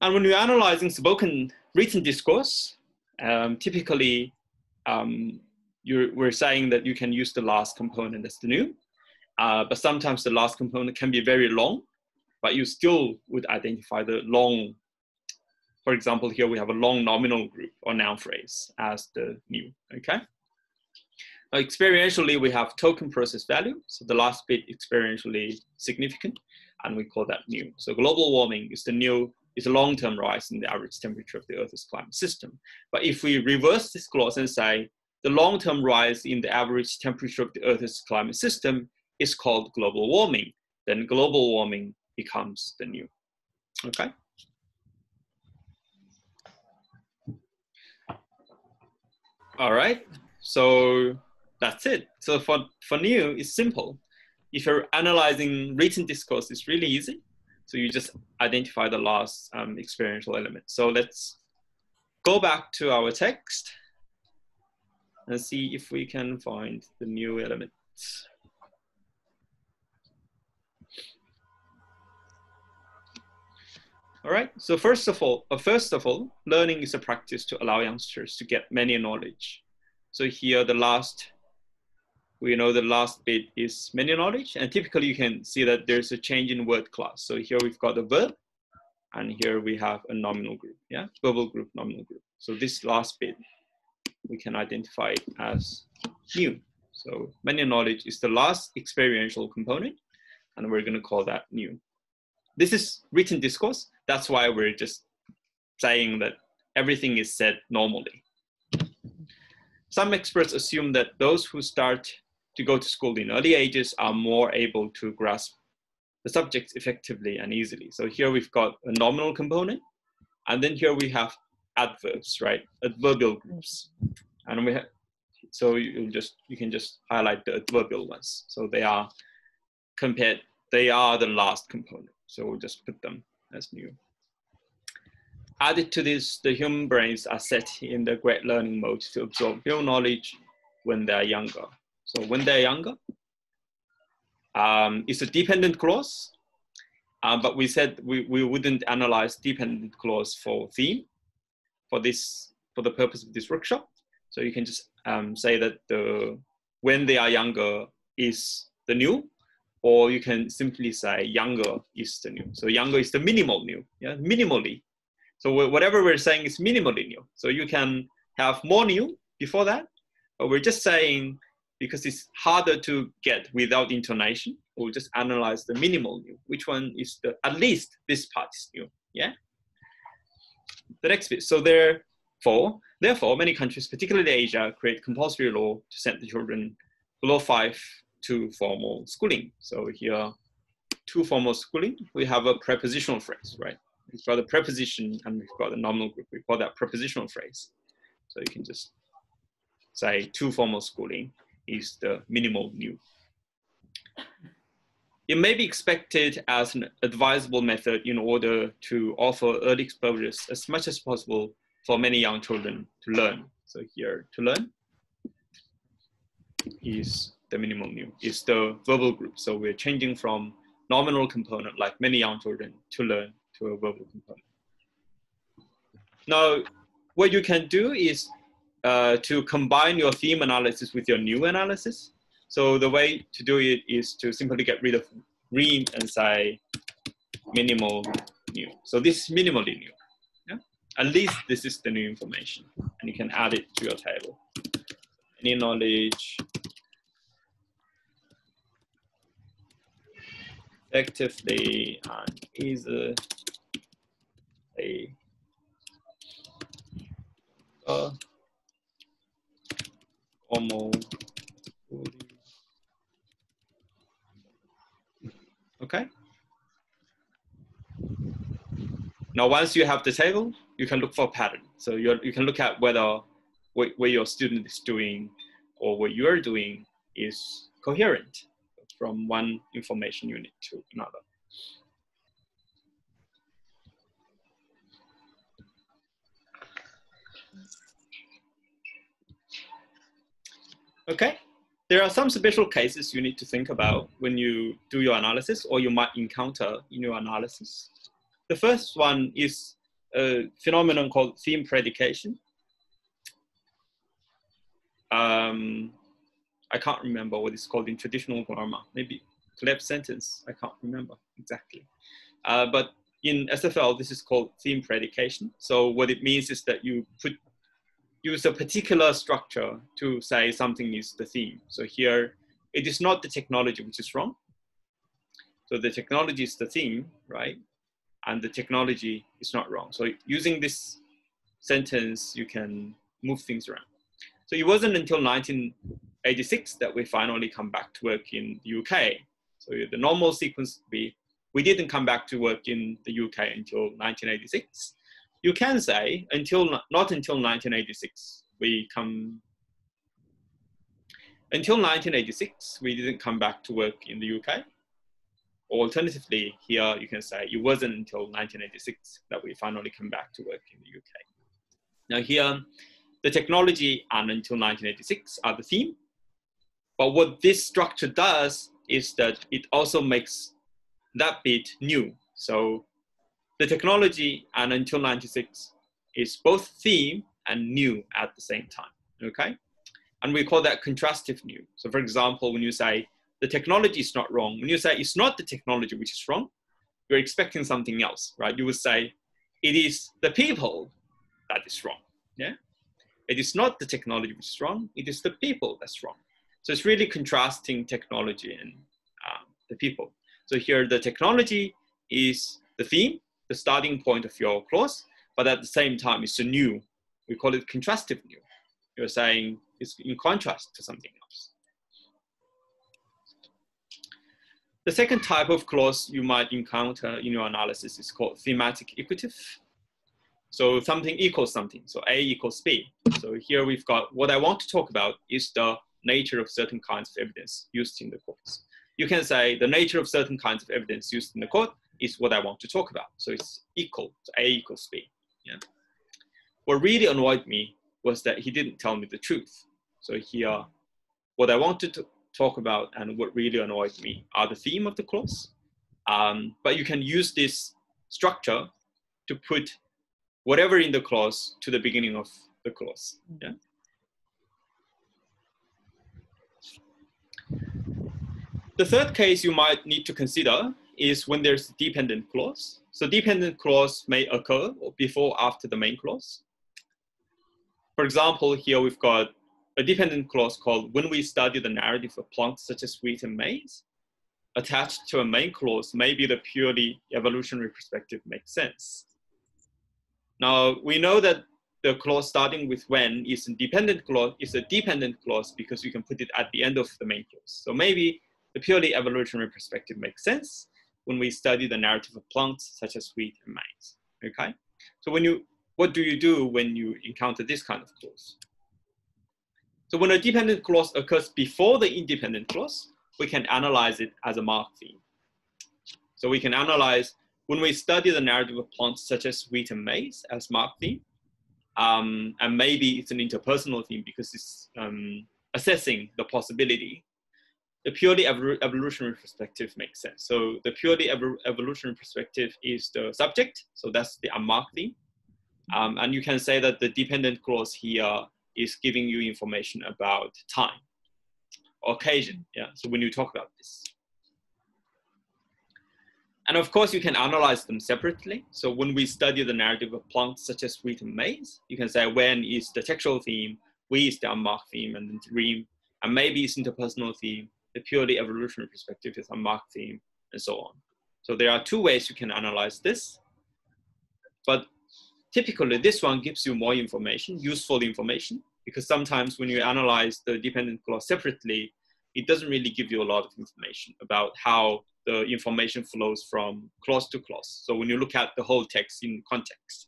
And when you're analyzing spoken written discourse, typically we're saying that you can use the last component as the new, but sometimes the last component can be very long, but you still would identify the long. For example, here we have a long nominal group or noun phrase as the new, okay? Now, experientially, we have token process value. So the last bit experientially significant, and we call that new. So global warming is the new, is a long-term rise in the average temperature of the Earth's climate system. But if we reverse this clause and say the long-term rise in the average temperature of the Earth's climate system is called global warming, then global warming becomes the new, okay? All right, so that's it. So for new, it's simple. If you're analyzing written discourse, it's really easy. So you just identify the last experiential element. So let's go back to our text and see if we can find the new elements. All right, so first of all, learning is a practice to allow youngsters to get many knowledge. So here the last bit is many knowledge, and typically you can see that there's a change in word class. So here we've got a verb, and here we have a nominal group, yeah? Verbal group, nominal group. So this last bit, we can identify it as new. So many knowledge is the last experiential component, and we're gonna call that new. This is written discourse. That's why we're just saying that everything is said normally. Some experts assume that those who start to go to school in early ages are more able to grasp the subjects effectively and easily. So here we've got a nominal component, and then here we have adverbs, right? Adverbial groups. And we have, so you can just highlight the adverbial ones. So they are the last component. So we'll just put them as new. Added to this, the human brains are set in the great learning mode to absorb new knowledge when they're younger. So when they're younger, it's a dependent clause, but we said we wouldn't analyze dependent clause for theme for the purpose of this workshop. So you can just say that when they are younger is the new, or you can simply say younger is the new. So younger is the minimal new, yeah, minimally. So whatever we're saying is minimally new. So you can have more new before that, but we're just saying, because it's harder to get without intonation, we'll just analyze the minimal new. Which one is at least this part is new, yeah? The next bit, so therefore, many countries, particularly Asia, create compulsory law to send the children below 5 to formal schooling. So here, to formal schooling, we have a prepositional phrase, right? We've got a preposition and we've got a nominal group. We call that prepositional phrase. So you can just say to formal schooling is the minimal new. It may be expected as an advisable method in order to offer early exposures as much as possible for many young children to learn. So here, to learn is the minimal new, is the verbal group. So we're changing from nominal component, like many young children, to learn, to a verbal component. Now, what you can do is to combine your theme analysis with your new analysis. So the way to do it is to simply get rid of Rheme and say minimal new. So this is minimally new. Yeah? At least this is the new information, and you can add it to your table. Any knowledge effectively and easily formal. Okay. Now, once you have the table, you can look for a pattern. So you can look at whether what your student is doing or what you're doing is coherent from one information unit to another. Okay, there are some special cases you need to think about when you do your analysis, or you might encounter in your analysis. The first one is a phenomenon called theme predication. I can't remember what it's called in traditional grammar. Maybe collapsed sentence. I can't remember exactly. But in SFL, this is called theme predication. So what it means is that you use a particular structure to say something is the theme. So here, it is not the technology which is wrong. So the technology is the theme, right? And the technology is not wrong. So using this sentence, you can move things around. So it wasn't until 1986 that we finally come back to work in the UK. So the normal sequence would be, we didn't come back to work in the UK until 1986. You can say not until 1986, until 1986, we didn't come back to work in the UK. Or alternatively, here you can say it wasn't until 1986 that we finally come back to work in the UK. Now here, the technology and until 1986 are the theme. But what this structure does is that it also makes that bit new. So the technology and until 96 is both theme and new at the same time, okay? And we call that contrastive new. So for example, when you say the technology is not wrong, when you say it's not the technology which is wrong, you're expecting something else, right? You would say it is the people that is wrong, yeah? It is not the technology which is wrong, it is the people that's wrong. So it's really contrasting technology and the people. So here the technology is the theme, the starting point of your clause, but at the same time it's a new. We call it contrastive new. You're saying it's in contrast to something else. The second type of clause you might encounter in your analysis is called thematic equative. So something equals something, so A equals B. So here we've got, what I want to talk about is the nature of certain kinds of evidence used in the courts. You can say the nature of certain kinds of evidence used in the court is what I want to talk about. So it's equal, so A equals B. Yeah. What really annoyed me was that he didn't tell me the truth. So here, what I wanted to talk about and what really annoyed me are the theme of the clause. But you can use this structure to put whatever in the clause to the beginning of the clause. Yeah. The third case you might need to consider is when there's a dependent clause. So dependent clause may occur before or after the main clause. For example, here we've got a dependent clause called when we study the narrative of plants such as wheat and maize, attached to a main clause, maybe the purely evolutionary perspective makes sense. Now, we know that the clause starting with when is a dependent clause because you can put it at the end of the main clause. So maybe the purely evolutionary perspective makes sense when we study the narrative of plants such as wheat and maize, okay? So what do you do when you encounter this kind of clause? So when a dependent clause occurs before the independent clause, we can analyze it as a marked theme. So we can analyze when we study the narrative of plants such as wheat and maize as marked theme, and maybe it's an interpersonal theme because it's assessing the possibility. The purely evolutionary perspective makes sense. So the purely evolutionary perspective is the subject, so that's the unmarked theme. And you can say that the dependent clause here is giving you information about time, occasion, yeah, so when you talk about this. And of course, you can analyze them separately. So when we study the narrative of plants such as wheat and maize, you can say when is the textual theme, we is the unmarked theme, and then Rheme, and maybe it's interpersonal theme, the purely evolutionary perspective is unmarked theme, and so on. So there are two ways you can analyze this. But typically, this one gives you more information, useful information, because sometimes when you analyze the dependent clause separately, it doesn't really give you a lot of information about how the information flows from clause to clause. So when you look at the whole text in context.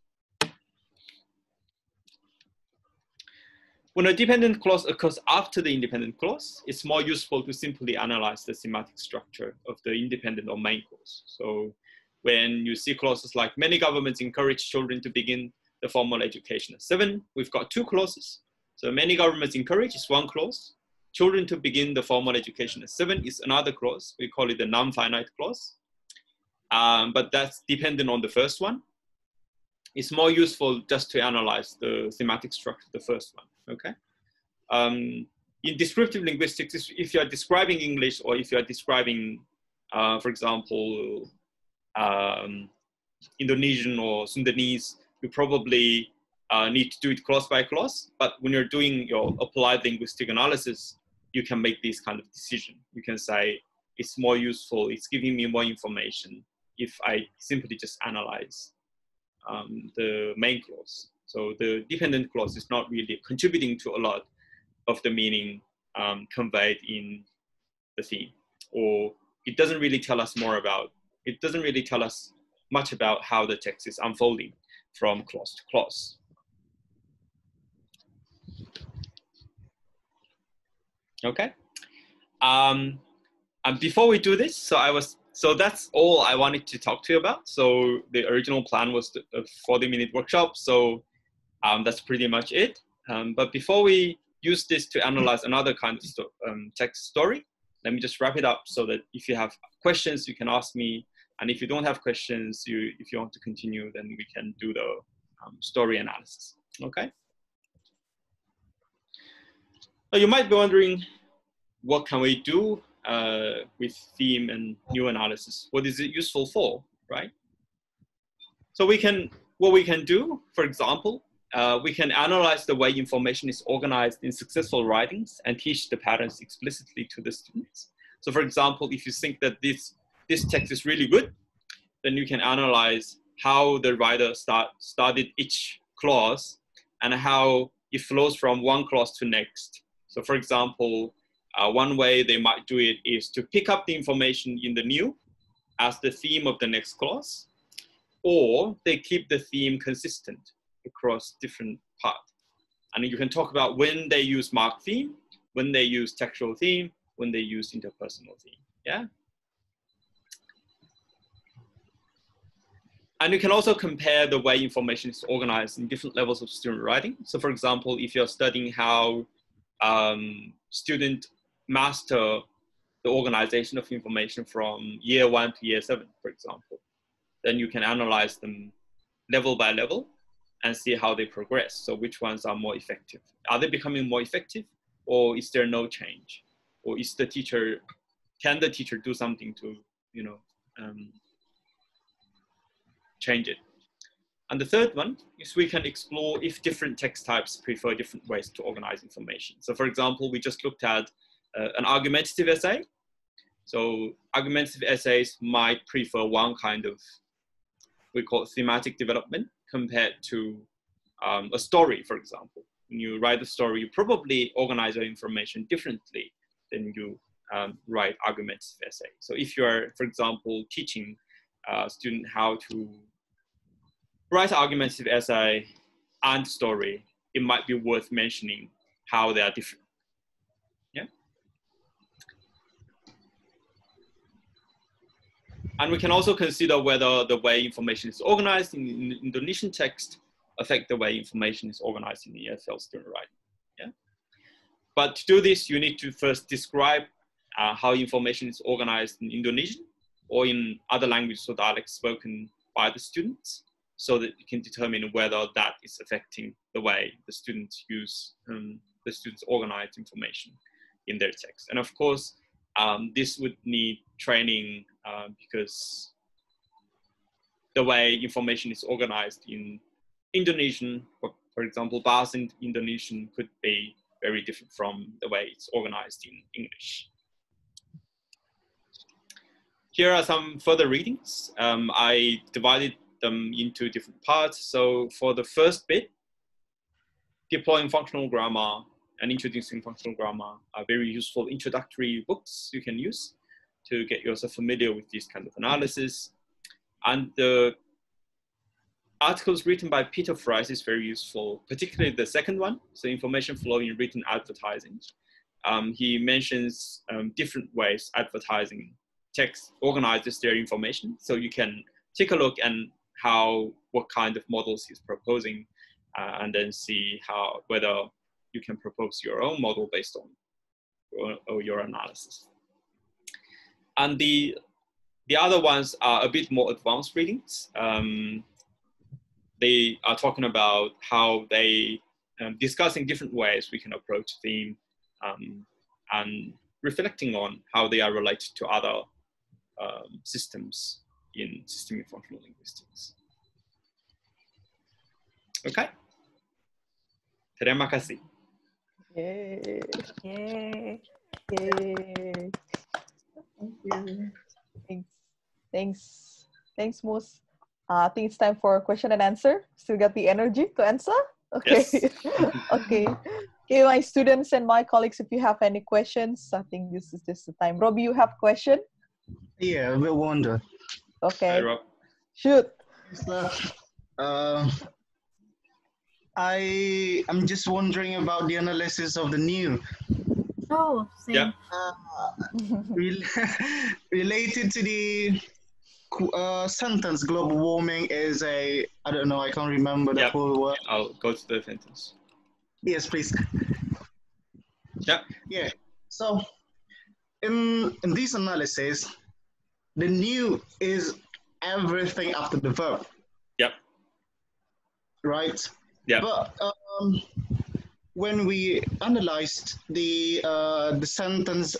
When a dependent clause occurs after the independent clause, it's more useful to simply analyze the semantic structure of the independent or main clause. So when you see clauses like many governments encourage children to begin the formal education at 7, we've got two clauses. So many governments encourage is one clause. Children to begin the formal education at 7 is another clause. We call it the non-finite clause. But that's dependent on the first one. It's more useful just to analyze the thematic structure of the first one, okay? in descriptive linguistics, if you're describing English or if you're describing, for example, Indonesian or Sundanese, you probably need to do it clause by clause. But when you're doing your applied linguistic analysis, you can make this kind of decision. You can say, it's more useful, it's giving me more information if I simply just analyze the main clause. So the dependent clause is not really contributing to a lot of the meaning conveyed in the theme, or it doesn't really tell us much about how the text is unfolding from clause to clause. Okay. And before we do this, so that's all I wanted to talk to you about. So the original plan was a 40-minute workshop. So that's pretty much it. But before we use this to analyze another kind of text story, let me just wrap it up so that if you have questions, you can ask me. And if you don't have questions, if you want to continue, then we can do the story analysis. Okay. So you might be wondering, what can we do with theme and new analysis? What is it useful for, right? So what we can do, for example, we can analyze the way information is organized in successful writings and teach the patterns explicitly to the students. So for example, if you think that this text is really good, then you can analyze how the writer started each clause and how it flows from one clause to next. So for example, one way they might do it is to pick up the information in the new as the theme of the next clause, or they keep the theme consistent across different parts. And you can talk about when they use marked theme, when they use textual theme, when they use interpersonal theme, yeah? And you can also compare the way information is organized in different levels of student writing. So for example, if you're studying how students master the organization of information from year 1 to year 7, for example, then you can analyze them level by level and see how they progress. So which ones are more effective? Are they becoming more effective, or is there no change? Or is the teacher, can the teacher do something to, change it? And the third one is we can explore if different text types prefer different ways to organize information. So for example, we just looked at an argumentative essay. So argumentative essays might prefer one kind of, we call it thematic development, compared to a story, for example. When you write a story, you probably organize your information differently than you write argumentative essay. So if you are, for example, teaching a student how to write an argumentative essay and story, it might be worth mentioning how they are different. Yeah. And we can also consider whether the way information is organized in Indonesian text affect the way information is organized in ESL student writing. Yeah. But to do this, you need to first describe how information is organized in Indonesian or in other languages or dialects spoken by the students, so that you can determine whether that is affecting the way the students use, the students organize information in their text. And of course, this would need training because the way information is organized in Indonesian, or for example, bahasa in Indonesian could be very different from the way it's organized in English. Here are some further readings. I divided them into different parts. So for the first bit, deploying functional grammar and introducing functional grammar are very useful introductory books you can use to get yourself familiar with this kind of analysis. And the articles written by Peter Fries is very useful, particularly the second one, so information flow in written advertising. He mentions different ways advertising text organizes their information. So you can take a look at what kind of models he's proposing, and then see whether you can propose your own model based on your analysis. And the other ones are a bit more advanced readings. They are talking about how they discussing different ways we can approach theme and reflecting on how they are related to other systems in systemic functional linguistics. Okay. Terima kasih. Yay. Yay. Yay. Thank you. Thanks, Mus. I think it's time for question and answer. Still got the energy to answer? Okay. Yes. Okay. Okay, my students and my colleagues, if you have any questions, I think this is just the time. Robbie, you have question? Yeah, we wonder. Okay. Hi, Rob. Shoot. So, I'm just wondering about the analysis of the new. Oh, same. Yeah. Related to the sentence, global warming is a, I don't know, I can't remember the Yep. full word. I'll go to the sentence. Yes, please. Yeah. Yeah. So in this analysis, the new is everything after the verb. Yep. Right? Yeah. But when we analyzed the sentence,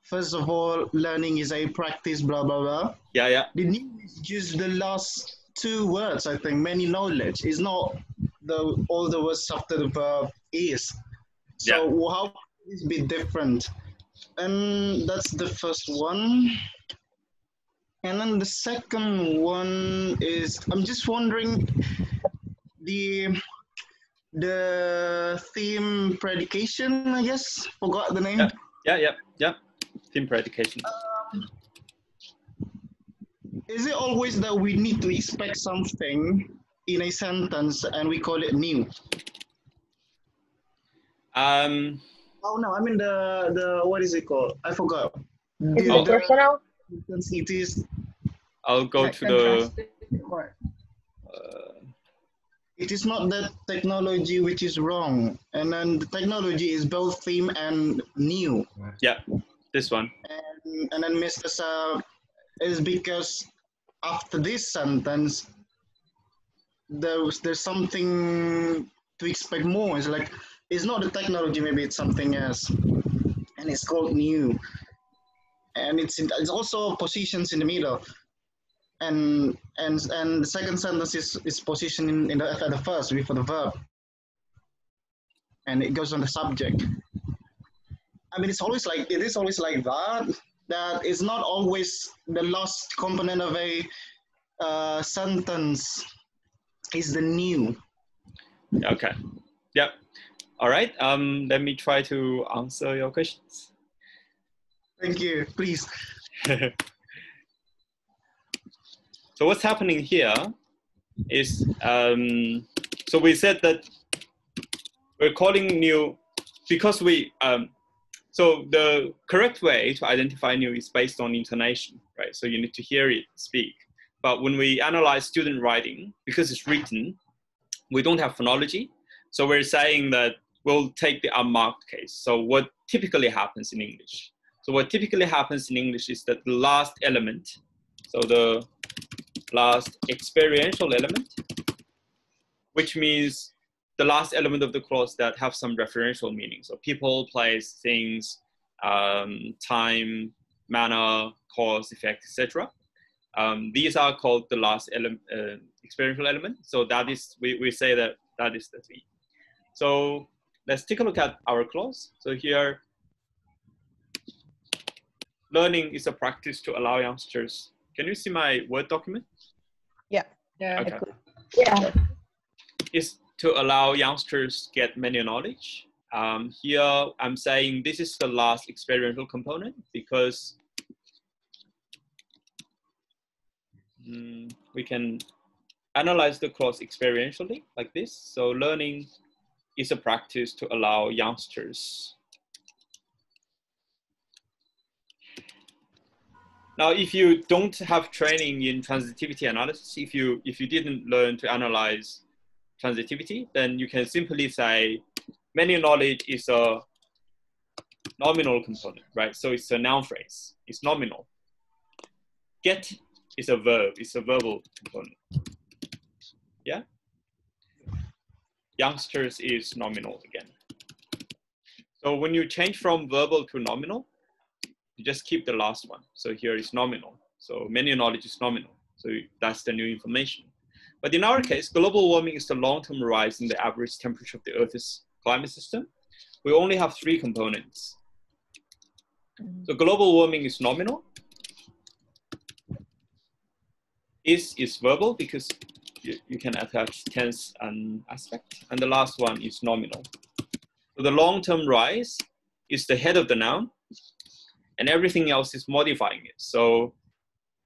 first of all, learning is a practice, blah blah blah. Yeah, yeah. The new is just the last two words. I think many knowledge is not all the words after the verb is. So how can this be different? And that's the first one. And then the second one is, I'm just wondering, the theme predication, I guess, forgot the name. Yeah. Theme predication. Is it always that we need to expect something in a sentence and we call it new? Oh no, I mean the what is it called? I forgot. Is it personal? It is. I'll go Like to the. or It is not that technology which is wrong, and then the technology is both theme and new. Yeah, this one. And then Mr. Is because after this sentence, there's something to expect more. It's like, it's not the technology, maybe it's something else, and it's called new, and it's also positions in the middle, and the second sentence is positioned in the first before the verb, and it goes on the subject. I mean, it is always like that. That is not always the last component of a sentence is the new. Okay. Yep. All right. Let me try to answer your questions. Thank you. Please. So what's happening here is, so we said that we're calling new because we, so the correct way to identify new is based on intonation, right? So you need to hear it speak. But when we analyze student writing, because it's written, we don't have phonology. So we're saying that we'll take the unmarked case. So what typically happens in English? So what typically happens in English is that the last element, so the last experiential element, which means the last element of the clause that have some referential meaning. So people, place, things, time, manner, cause, effect, etc. These are called the last experiential element. So that is, we say that that is the theme. So let's take a look at our clause. So here, learning is a practice to allow youngsters. Can you see my Word document? Yeah. Okay. yeah. Is to allow youngsters get many knowledge. Here I'm saying this is the last experiential component because we can analyze the clause experientially like this. So learning is a practice to allow youngsters. Now, if you don't have training in transitivity analysis, if you didn't learn to analyze transitivity, then you can simply say many knowledge is a nominal component, right? So it's a noun phrase, it's nominal. Get is a verb, it's a verbal component. Yeah? youngsters is nominal again. So when you change from verbal to nominal, you just keep the last one. So here is nominal. So many knowledge is nominal. So that's the new information. But in our case, global warming is the long-term rise in the average temperature of the Earth's climate system. We only have 3 components. So global warming is nominal. Is verbal because you can attach tense and aspect. And the last one is nominal. So the long-term rise is the head of the noun, and everything else is modifying it. So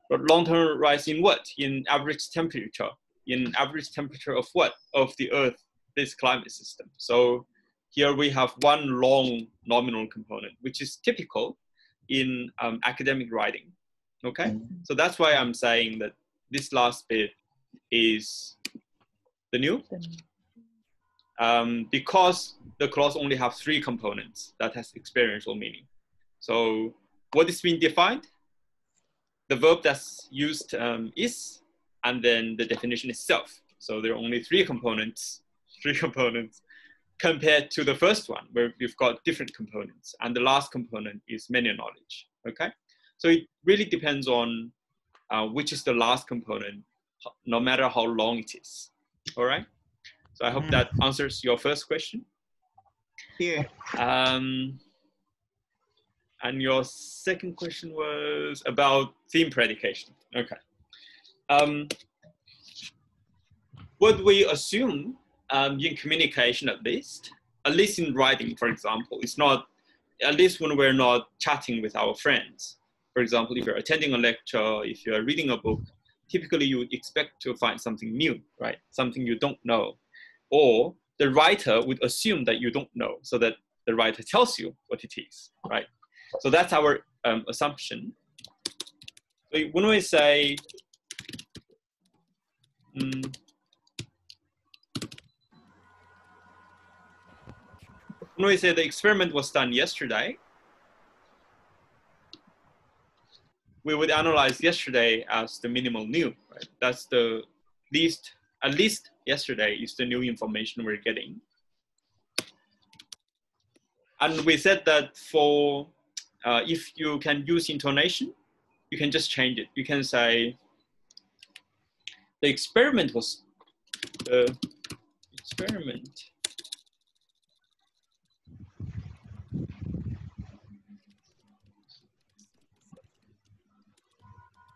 long-term rise in what? In average temperature. In average temperature of what? Of the Earth, this climate system. So here we have one long nominal component, which is typical in academic writing. Okay? So that's why I'm saying that this last bit is the new. Because the clause only have 3 components that has experiential meaning. So what is being defined? The verb that's used is, and then the definition itself. So there are only 3 components compared to the first one where we've got different components. And the last component is many knowledge, okay? So it really depends on which is the last component, no matter how long it is, all right? So I hope that answers your first question. Yeah. And your second question was about theme predication. Okay. What we assume in communication at least in writing, for example, it's not, at least when we're not chatting with our friends. For example, if you're attending a lecture, if you're reading a book, typically you would expect to find something new, right? Something you don't know. Or the writer would assume that you don't know, so that the writer tells you what it is, right? So that's our assumption. So when we say, the experiment was done yesterday, we would analyze yesterday as the minimal new, right? That's the least, at least yesterday is the new information we're getting. And we said that for, if you can use intonation, you can just change it. You can say, the experiment was, you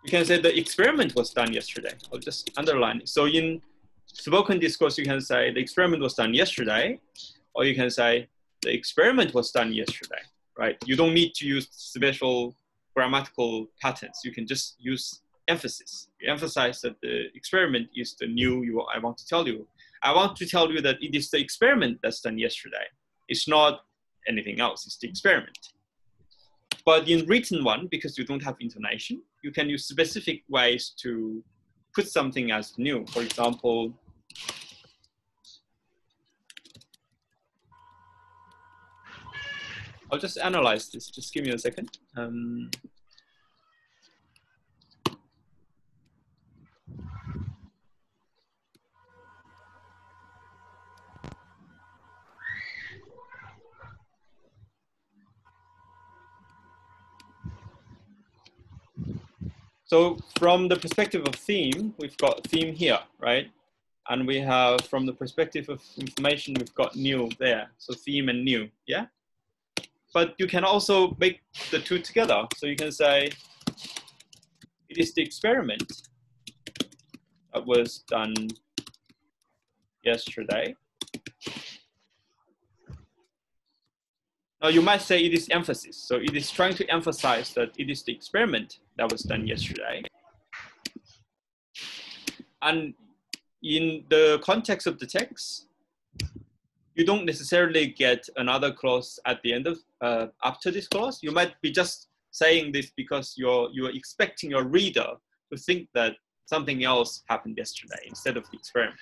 can say the experiment was done yesterday. I'll just underline it. So in spoken discourse, you can say the experiment was done yesterday, or you can say the experiment was done yesterday, right? You don't need to use special grammatical patterns. You can just use emphasis. You emphasize that the experiment is the new I want to tell you. I want to tell you that it is the experiment that's done yesterday. It's not anything else, it's the experiment. But in written one, because you don't have intonation, you can use specific ways to put something as new. For example, I'll just analyze this. Just give me a second. So from the perspective of theme, we've got theme here, right? And we have, from the perspective of information, we've got new there. So theme and new, yeah? But you can also make the two together. So you can say, it is the experiment that was done yesterday. Now you might say it is emphasis. So it is trying to emphasize that it is the experiment that was done yesterday. And in the context of the text, you don't necessarily get another clause at the end of, after this clause. You might be just saying this because you're expecting your reader to think that something else happened yesterday instead of the experiment.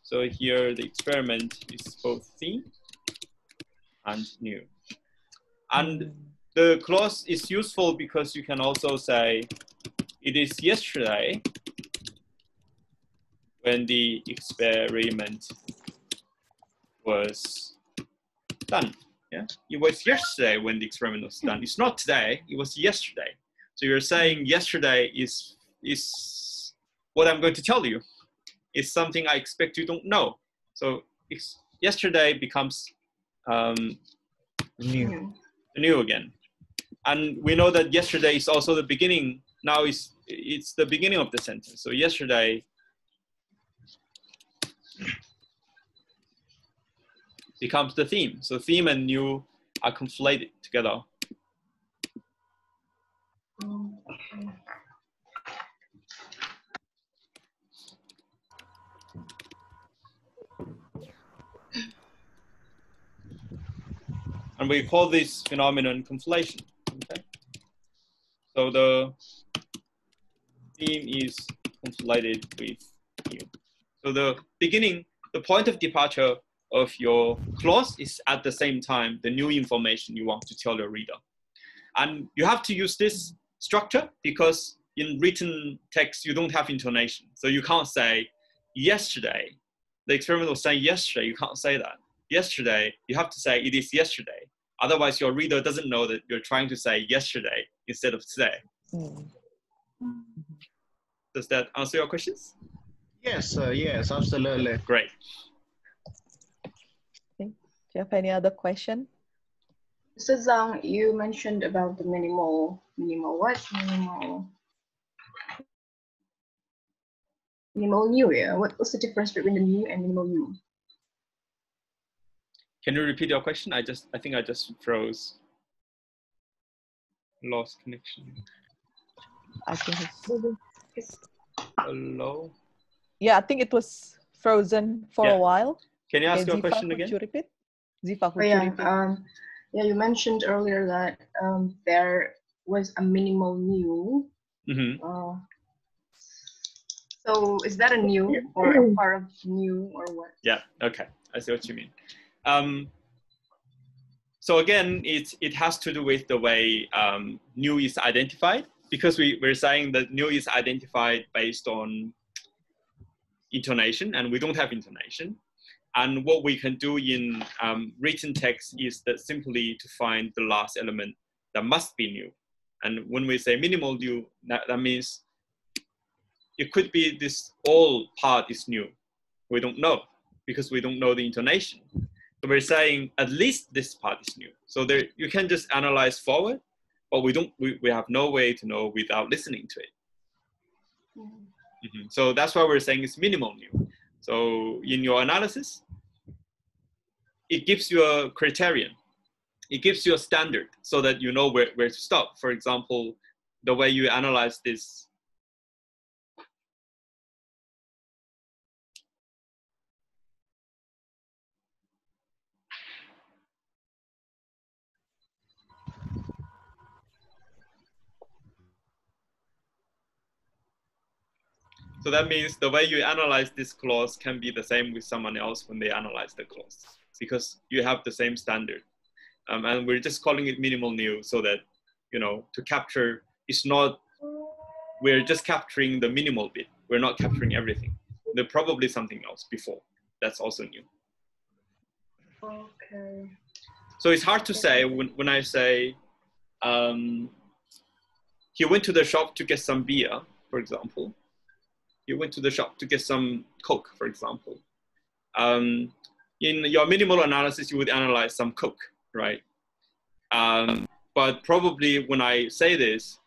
So here the experiment is both theme and new. And the clause is useful because you can also say it is yesterday when the experiment was done. Yeah, it was yesterday when the experiment was done. It's not today, it was yesterday. So you're saying yesterday is what I'm going to tell you. It's something I expect you don't know. So yesterday becomes new again. And we know that yesterday is also the beginning. Now it's the beginning of the sentence. So yesterday becomes the theme. So theme and new are conflated together. And we call this phenomenon conflation. Okay? So the theme is conflated with new. So the beginning, the point of departure of your clause is at the same time the new information you want to tell your reader. And you have to use this structure because in written text, you don't have intonation. So you can't say yesterday. The experiment was saying yesterday, you can't say that. Yesterday, you have to say it is yesterday. Otherwise, your reader doesn't know that you're trying to say yesterday instead of today. Does that answer your questions? Yes, yes, absolutely. Great. Okay. Do you have any other question? Mr. Zhang, you mentioned about the minimal what? Minimal new, yeah? What's the difference between the new and minimal new? Can you repeat your question? I think I just froze. Lost connection. I think it's... Hello? Yeah, I think it was frozen for a while. Can you ask your Ziva, question again? Could you repeat? Ziva, could Oh, you repeat? Yeah, you mentioned earlier that there was a minimal new. So is that a new or a part of new or what? Yeah, okay, I see what you mean. So again, it has to do with the way new is identified, because we're saying that new is identified based on intonation, and we don't have intonation. And what we can do in written text is that simply to find the last element that must be new. And when we say minimal new, that means it could be this all part is new. We don't know because we don't know the intonation. So we're saying at least this part is new. So there, you can just analyze forward, but we have no way to know without listening to it. So that's why we're saying it's minimal new. So in your analysis, it gives you a criterion. It gives you a standard so that you know where to stop. For example, the way you analyze this. So that means the way you analyze this clause can be the same with someone else when they analyze the clause, because you have the same standard. And we're just calling it minimal new so that, you know, to capture, it's not, we're just capturing the minimal bit. We're not capturing everything. There's probably something else before that's also new. Okay. So it's hard to say when I say, he went to the shop to get some beer, for example. He went to the shop to get some Coke, for example. In your minimal analysis, you would analyze some Coke, right? But probably when I say this,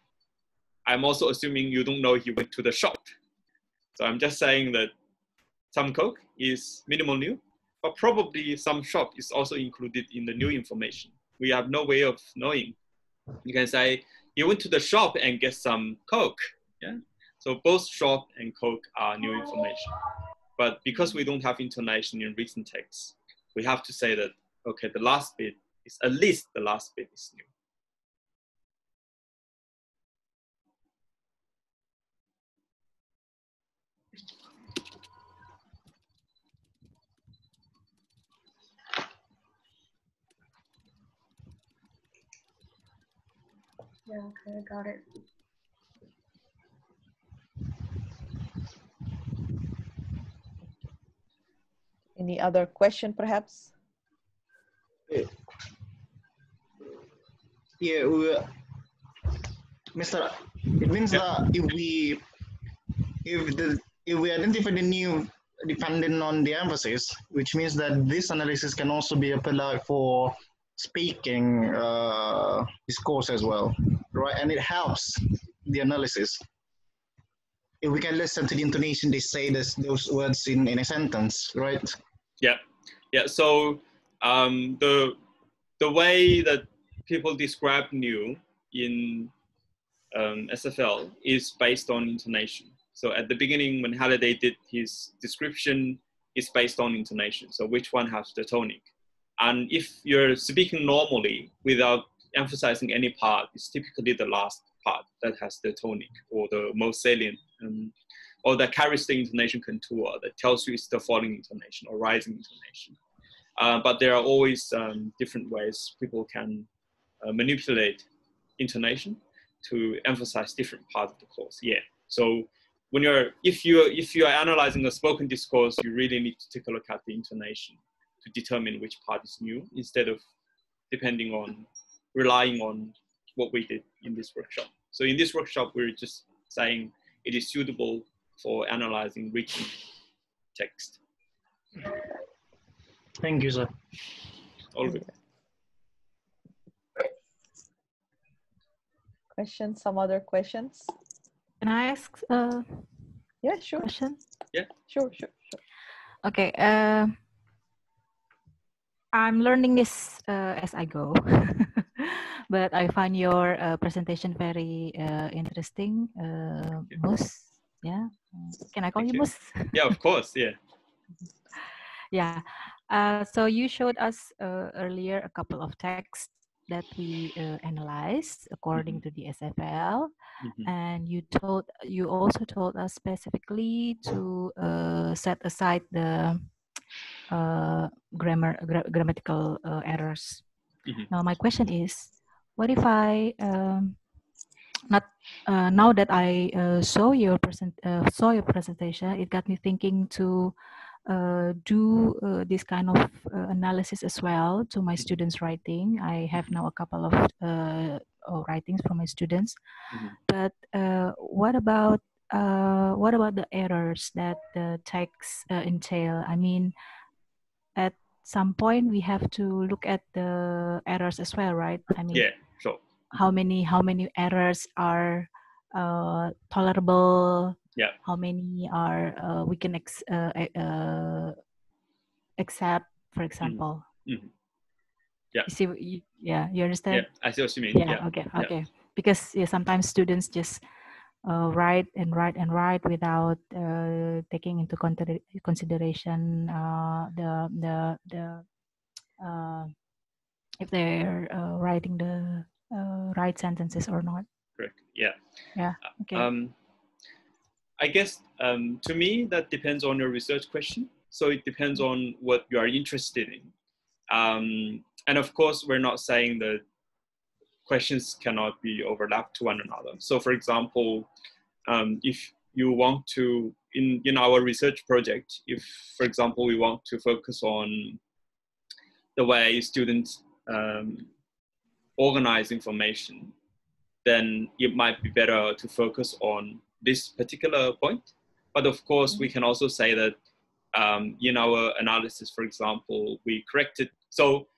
I'm also assuming you don't know he went to the shop. So I'm just saying that some Coke is minimal new, but probably some shop is also included in the new information. We have no way of knowing. You can say, you went to the shop and get some Coke, yeah? So both shop and Coke are new information. But because we don't have intonation in written text, we have to say that, okay, the last bit is, at least the last bit is new. Yeah, okay, got it. Any other question, perhaps? Yeah, Mr. It means that if we identify the new depending on the emphasis, which means that this analysis can also be applied for speaking discourse as well, right? And it helps the analysis. If we can listen to the intonation they say those words in a sentence, right? Yeah, yeah. So the way that people describe new in SFL is based on intonation. So at the beginning, when Halliday did his description, it's based on intonation. So which one has the tonic? And if you're speaking normally without emphasizing any part, it's typically the last part that has the tonic or the most salient, or that carries the intonation contour that tells you it's the falling intonation or rising intonation. But there are always different ways people can manipulate intonation to emphasize different parts of the course. Yeah. So when if you're analyzing a spoken discourse, you really need to take a look at the intonation to determine which part is new, instead of relying on what we did in this workshop. So in this workshop, we're just saying it is suitable for analyzing written text. Thank you, sir. All good. Questions? Some other questions? Can I ask a Yeah, sure. question? Yeah. Sure. Okay. I'm learning this as I go, but I find your presentation very interesting. Mus, yeah. Can I call you Mus? Yeah, of course. Yeah. Yeah. So you showed us earlier a couple of texts that we analyzed according to the SFL, and you also told us specifically to set aside the grammatical errors. Now my question is, what if I now that I saw your presentation, it got me thinking to do this kind of analysis as well to my students' writing. I have now a couple of writings from my students, but what about the errors that the text entail? I mean, at some point we have to look at the errors as well, right? I mean, yeah, sure. How many errors are tolerable? Yeah. How many are we can accept, for example? Yeah. You see, you understand? Yeah, I see what you mean. Yeah. Okay. Because sometimes students just write without taking into consideration the if they're writing the right sentences or not. Correct. Yeah. Yeah. Okay. I guess to me that depends on your research question. So it depends on what you are interested in, and of course we're not saying that questions cannot be overlapped to one another. So for example, if you want to, in our research project, if for example we want to focus on the way students organize information, then it might be better to focus on this particular point. But of course, we can also say that in our analysis, for example, we corrected. So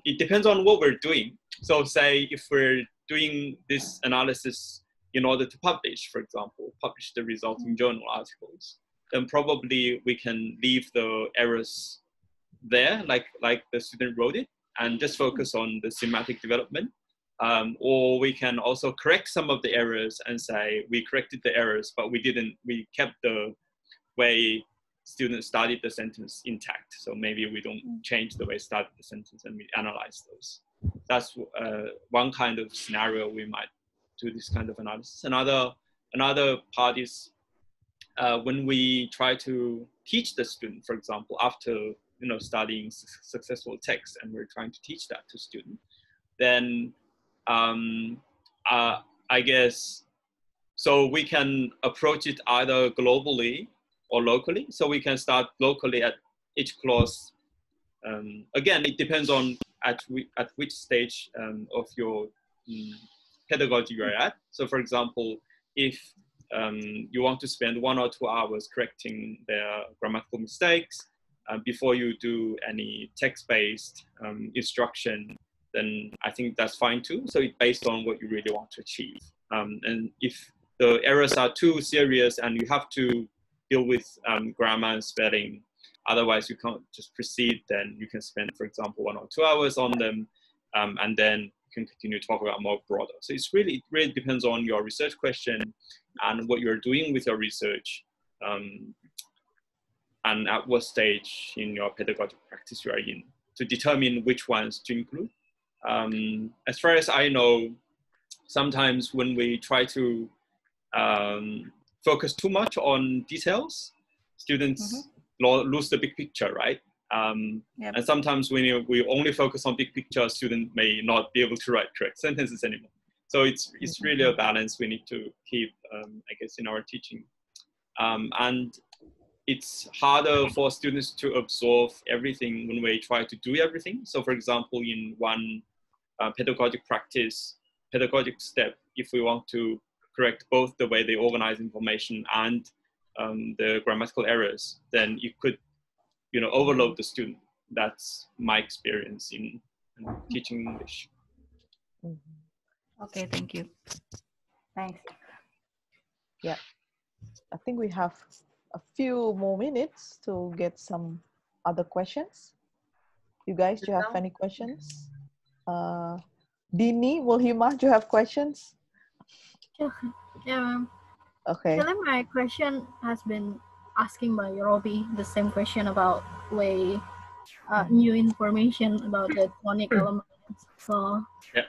it depends on what we're doing. So say if we're doing this analysis in order to publish, for example, publish the resulting journal articles, then probably we can leave the errors there, like the student wrote it, and just focus on the semantic development. Or we can also correct some of the errors and say we corrected the errors, but we kept the way students started the sentence intact. So maybe we don't change the way started the sentence and we analyze those. That's one kind of scenario we might do this kind of analysis. Another part is when we try to teach the student, for example, after studying successful text, and we're trying to teach that to students, then I guess, so we can approach it either globally or locally. So we can start locally each clause, again, it depends on at which stage of your pedagogy you're at. So for example, if you want to spend 1 or 2 hours correcting their grammatical mistakes before you do any text-based instruction, then I think that's fine too. So it's based on what you really want to achieve. And if the errors are too serious and you have to deal with grammar and spelling, otherwise you can't just proceed, then you can spend, for example, 1 or 2 hours on them, and then you can continue to talk about more broader. So it really depends on your research question and what you're doing with your research, and at what stage in your pedagogic practice you are in, to determine which ones to include. As far as I know, sometimes when we try to focus too much on details, students lose the big picture, right? And sometimes when we only focus on big picture, students may not be able to write correct sentences anymore. So it's really a balance we need to keep, I guess, in our teaching. And it's harder for students to absorb everything when we try to do everything. So for example, in one pedagogic practice, pedagogic step, if we want to correct both the way they organize information and the grammatical errors, then you could, overload the student. That's my experience in teaching English. Okay, thank you. Thanks. Yeah, I think we have a few more minutes to get some other questions. You guys, do you have any questions? Dini, Wilhima, do you have questions? Yeah, ma'am. Okay. Actually, my question has been asking by Robbie the same question about new information about the tonic elements. So, yeah.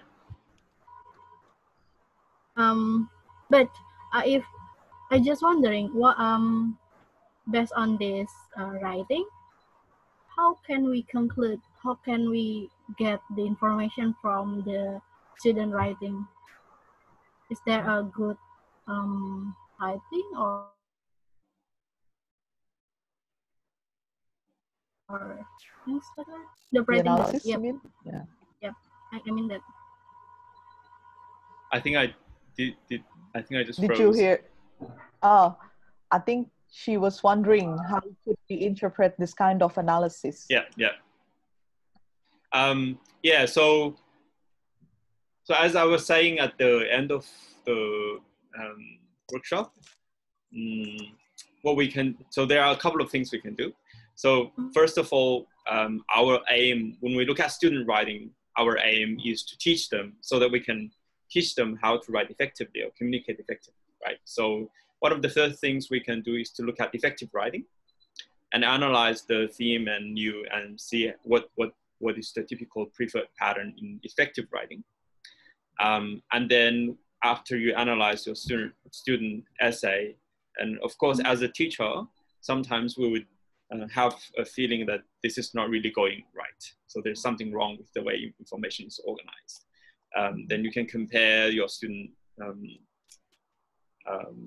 But if I just wondering, what based on this writing, how can we conclude? How can we get the information from the student writing? Is there a good writing or things like that? The writing, analysis, yep. you mean? Yeah. Yep. I mean that. I think I did. I think I just Did froze. you hear? Oh, I think she was wondering how could we interpret this kind of analysis. Yeah. Yeah. So as I was saying at the end of the workshop, what we can. So there are a couple of things we can do. So first of all, our aim when we look at student writing, our aim is to teach them so that we can teach them how to write effectively or communicate effectively, right? So one of the first things we can do is to look at effective writing and analyze the theme and see what is the typical preferred pattern in effective writing. And then after you analyze your student essay, and of course, as a teacher, sometimes we would have a feeling that this is not really going right. So there's something wrong with the way information is organized. Then you can compare your student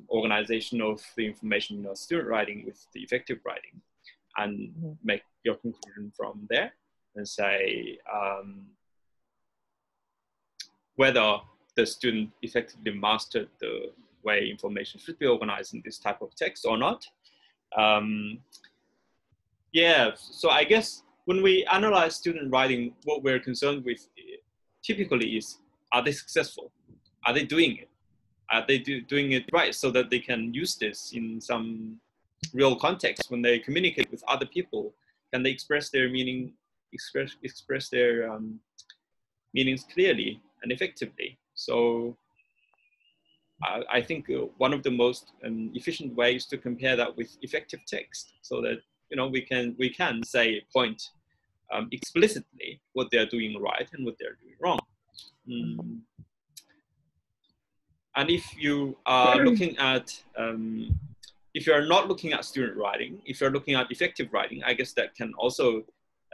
organization of the information in your student writing with the effective writing, and make your conclusion from there and say whether the student effectively mastered the way information should be organized in this type of text or not. Yeah, so I guess when we analyze student writing, what we're concerned with typically is, are they successful? Are they doing it? Are they doing it right so that they can use this in some real context when they communicate with other people? Can they express their meaning, express their meanings clearly and effectively? So I think one of the most efficient ways to compare that with effective text, so that we can point explicitly what they're doing right and what they're doing wrong. And if you are looking at, if you're not looking at student writing, if you're looking at effective writing, I guess that can also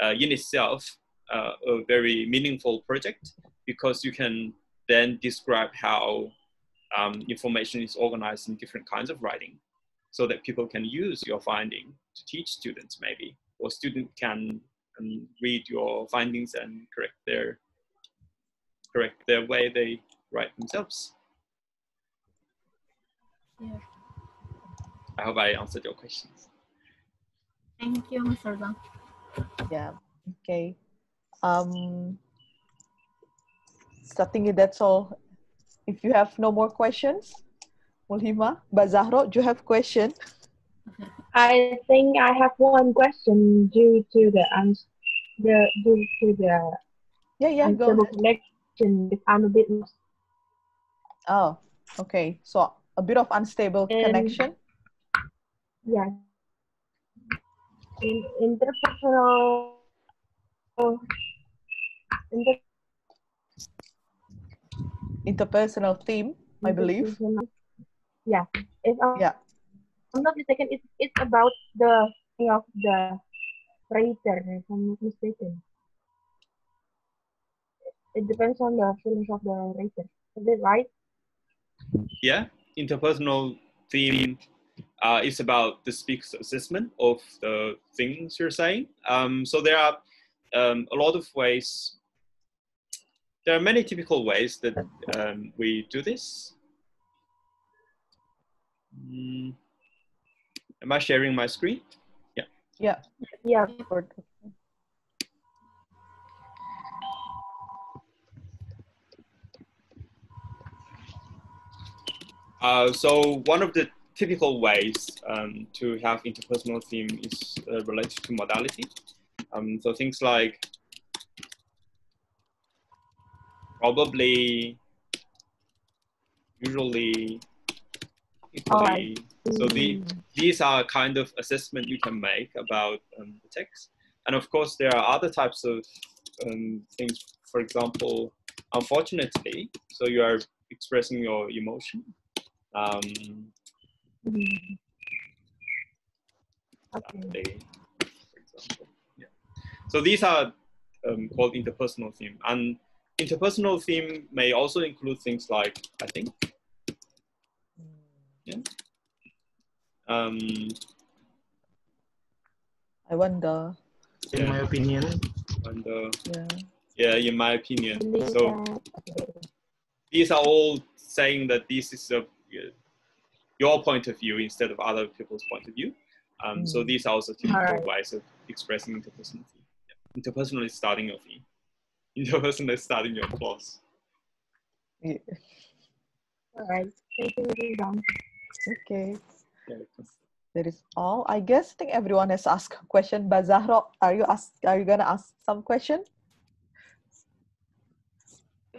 in itself a very meaningful project, because you can then describe how information is organized in different kinds of writing, so that people can use your finding to teach students maybe. or student can read your findings and correct their way they write themselves. Yeah. I hope I answered your questions. Thank you, Mr. Zhang. Yeah. Okay. So I think that's all. If you have no more questions, Mulhima, Zahro, do you have question? I think I have one question due to the Yeah, go unstable ahead. connection. If I'm a bit lost. Oh, okay. So a bit of unstable connection. Yeah. In interpersonal. Interpersonal theme, I believe. Yeah. If Yeah. I'm not mistaken, it's about the thing of the writer, if I'm not mistaken. It depends on the feelings of the writer. Is it right? Yeah, interpersonal theme is about the speaker's assessment of the things you're saying. So there are a lot of ways. There are many typical ways that we do this. Am I sharing my screen? Yeah. Yeah. Yeah. So one of the typical ways to have interpersonal theme is related to modality. So things like probably, usually, equally. So these are kind of assessment you can make about the text. And of course, there are other types of things. For example, unfortunately, so you are expressing your emotion. Okay. For example, yeah. So these are called interpersonal theme, and interpersonal theme may also include things like I think. Yeah. I wonder. In my opinion. Yeah, in my opinion. So these are all saying that this is your point of view instead of other people's point of view. So these are also typical ways of expressing interpersonal theme. Yeah. Interpersonal is starting your theme. Interpersonal is starting your clause. Yeah. All right. Thank you, Mr. Zhang. Okay. Yeah. That is all. I guess I think everyone has asked a question. But Zahro, are you gonna ask some question?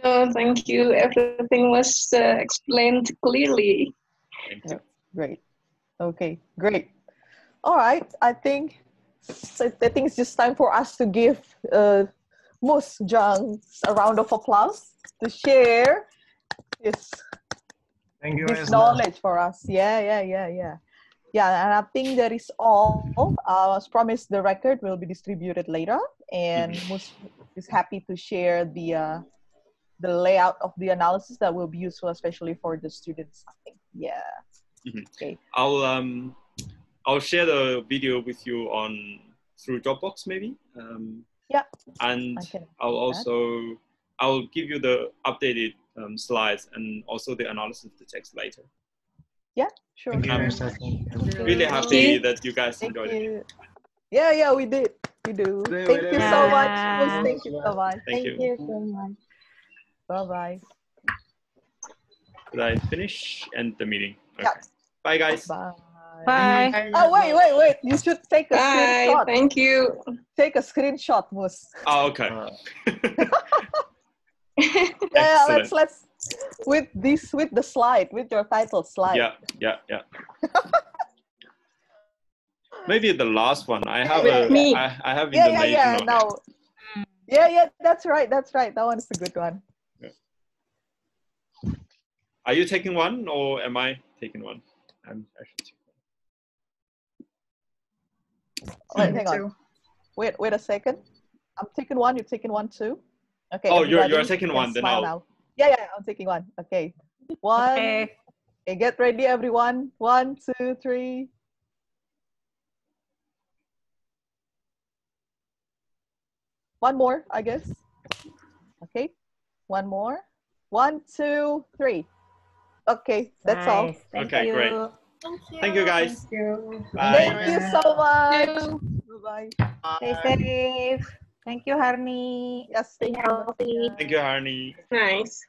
Thank you. Everything was explained clearly. Thank you. Great. Okay, great. All right. I think it's just time for us to give Mus Zhang a round of applause to share this knowledge for us. Yeah. Yeah, and I think that is all. As promised, the record will be distributed later, and Mus is happy to share the layout of the analysis that will be useful, especially for the students. I think. Yeah. Okay. I'll share the video with you through Dropbox maybe. Yeah. And I'll give you the updated slides and also the analysis of the text later. Yeah, sure. I'm really happy that you guys enjoyed it. Yeah, we did. We do. Thank you so much. Thank you so much. Thank you so much. Bye-bye. Did I finish? End the meeting. Okay. Yeah. Bye, guys. Bye. Bye. Oh, wait. You should take a screenshot. Thank you. Take a screenshot, Mus. Oh, okay. Yeah, let's with the slide, with your title slide. Yeah. Maybe the last one. I have I have in the making on now. Yeah, that's right. That one is a good one. Yeah. Are you taking one or am I taking one? I should take one. Wait, hang on. Wait a second. I'm taking one. You're taking one too. Okay. Oh, you're taking one. Then I'll. Now. Yeah. I'm taking one. Okay. One. Okay, get ready, everyone. 1, 2, 3. One more, I guess. Okay, one more. 1, 2, 3. Okay, that's all. Nice. Thank Okay, you. great. Thank you, guys. Thank you. Bye. Thank you so much. Bye-bye. Stay safe. Thank you, Harni. Yes, Stay thank you. healthy. Thank you, Harni. Nice.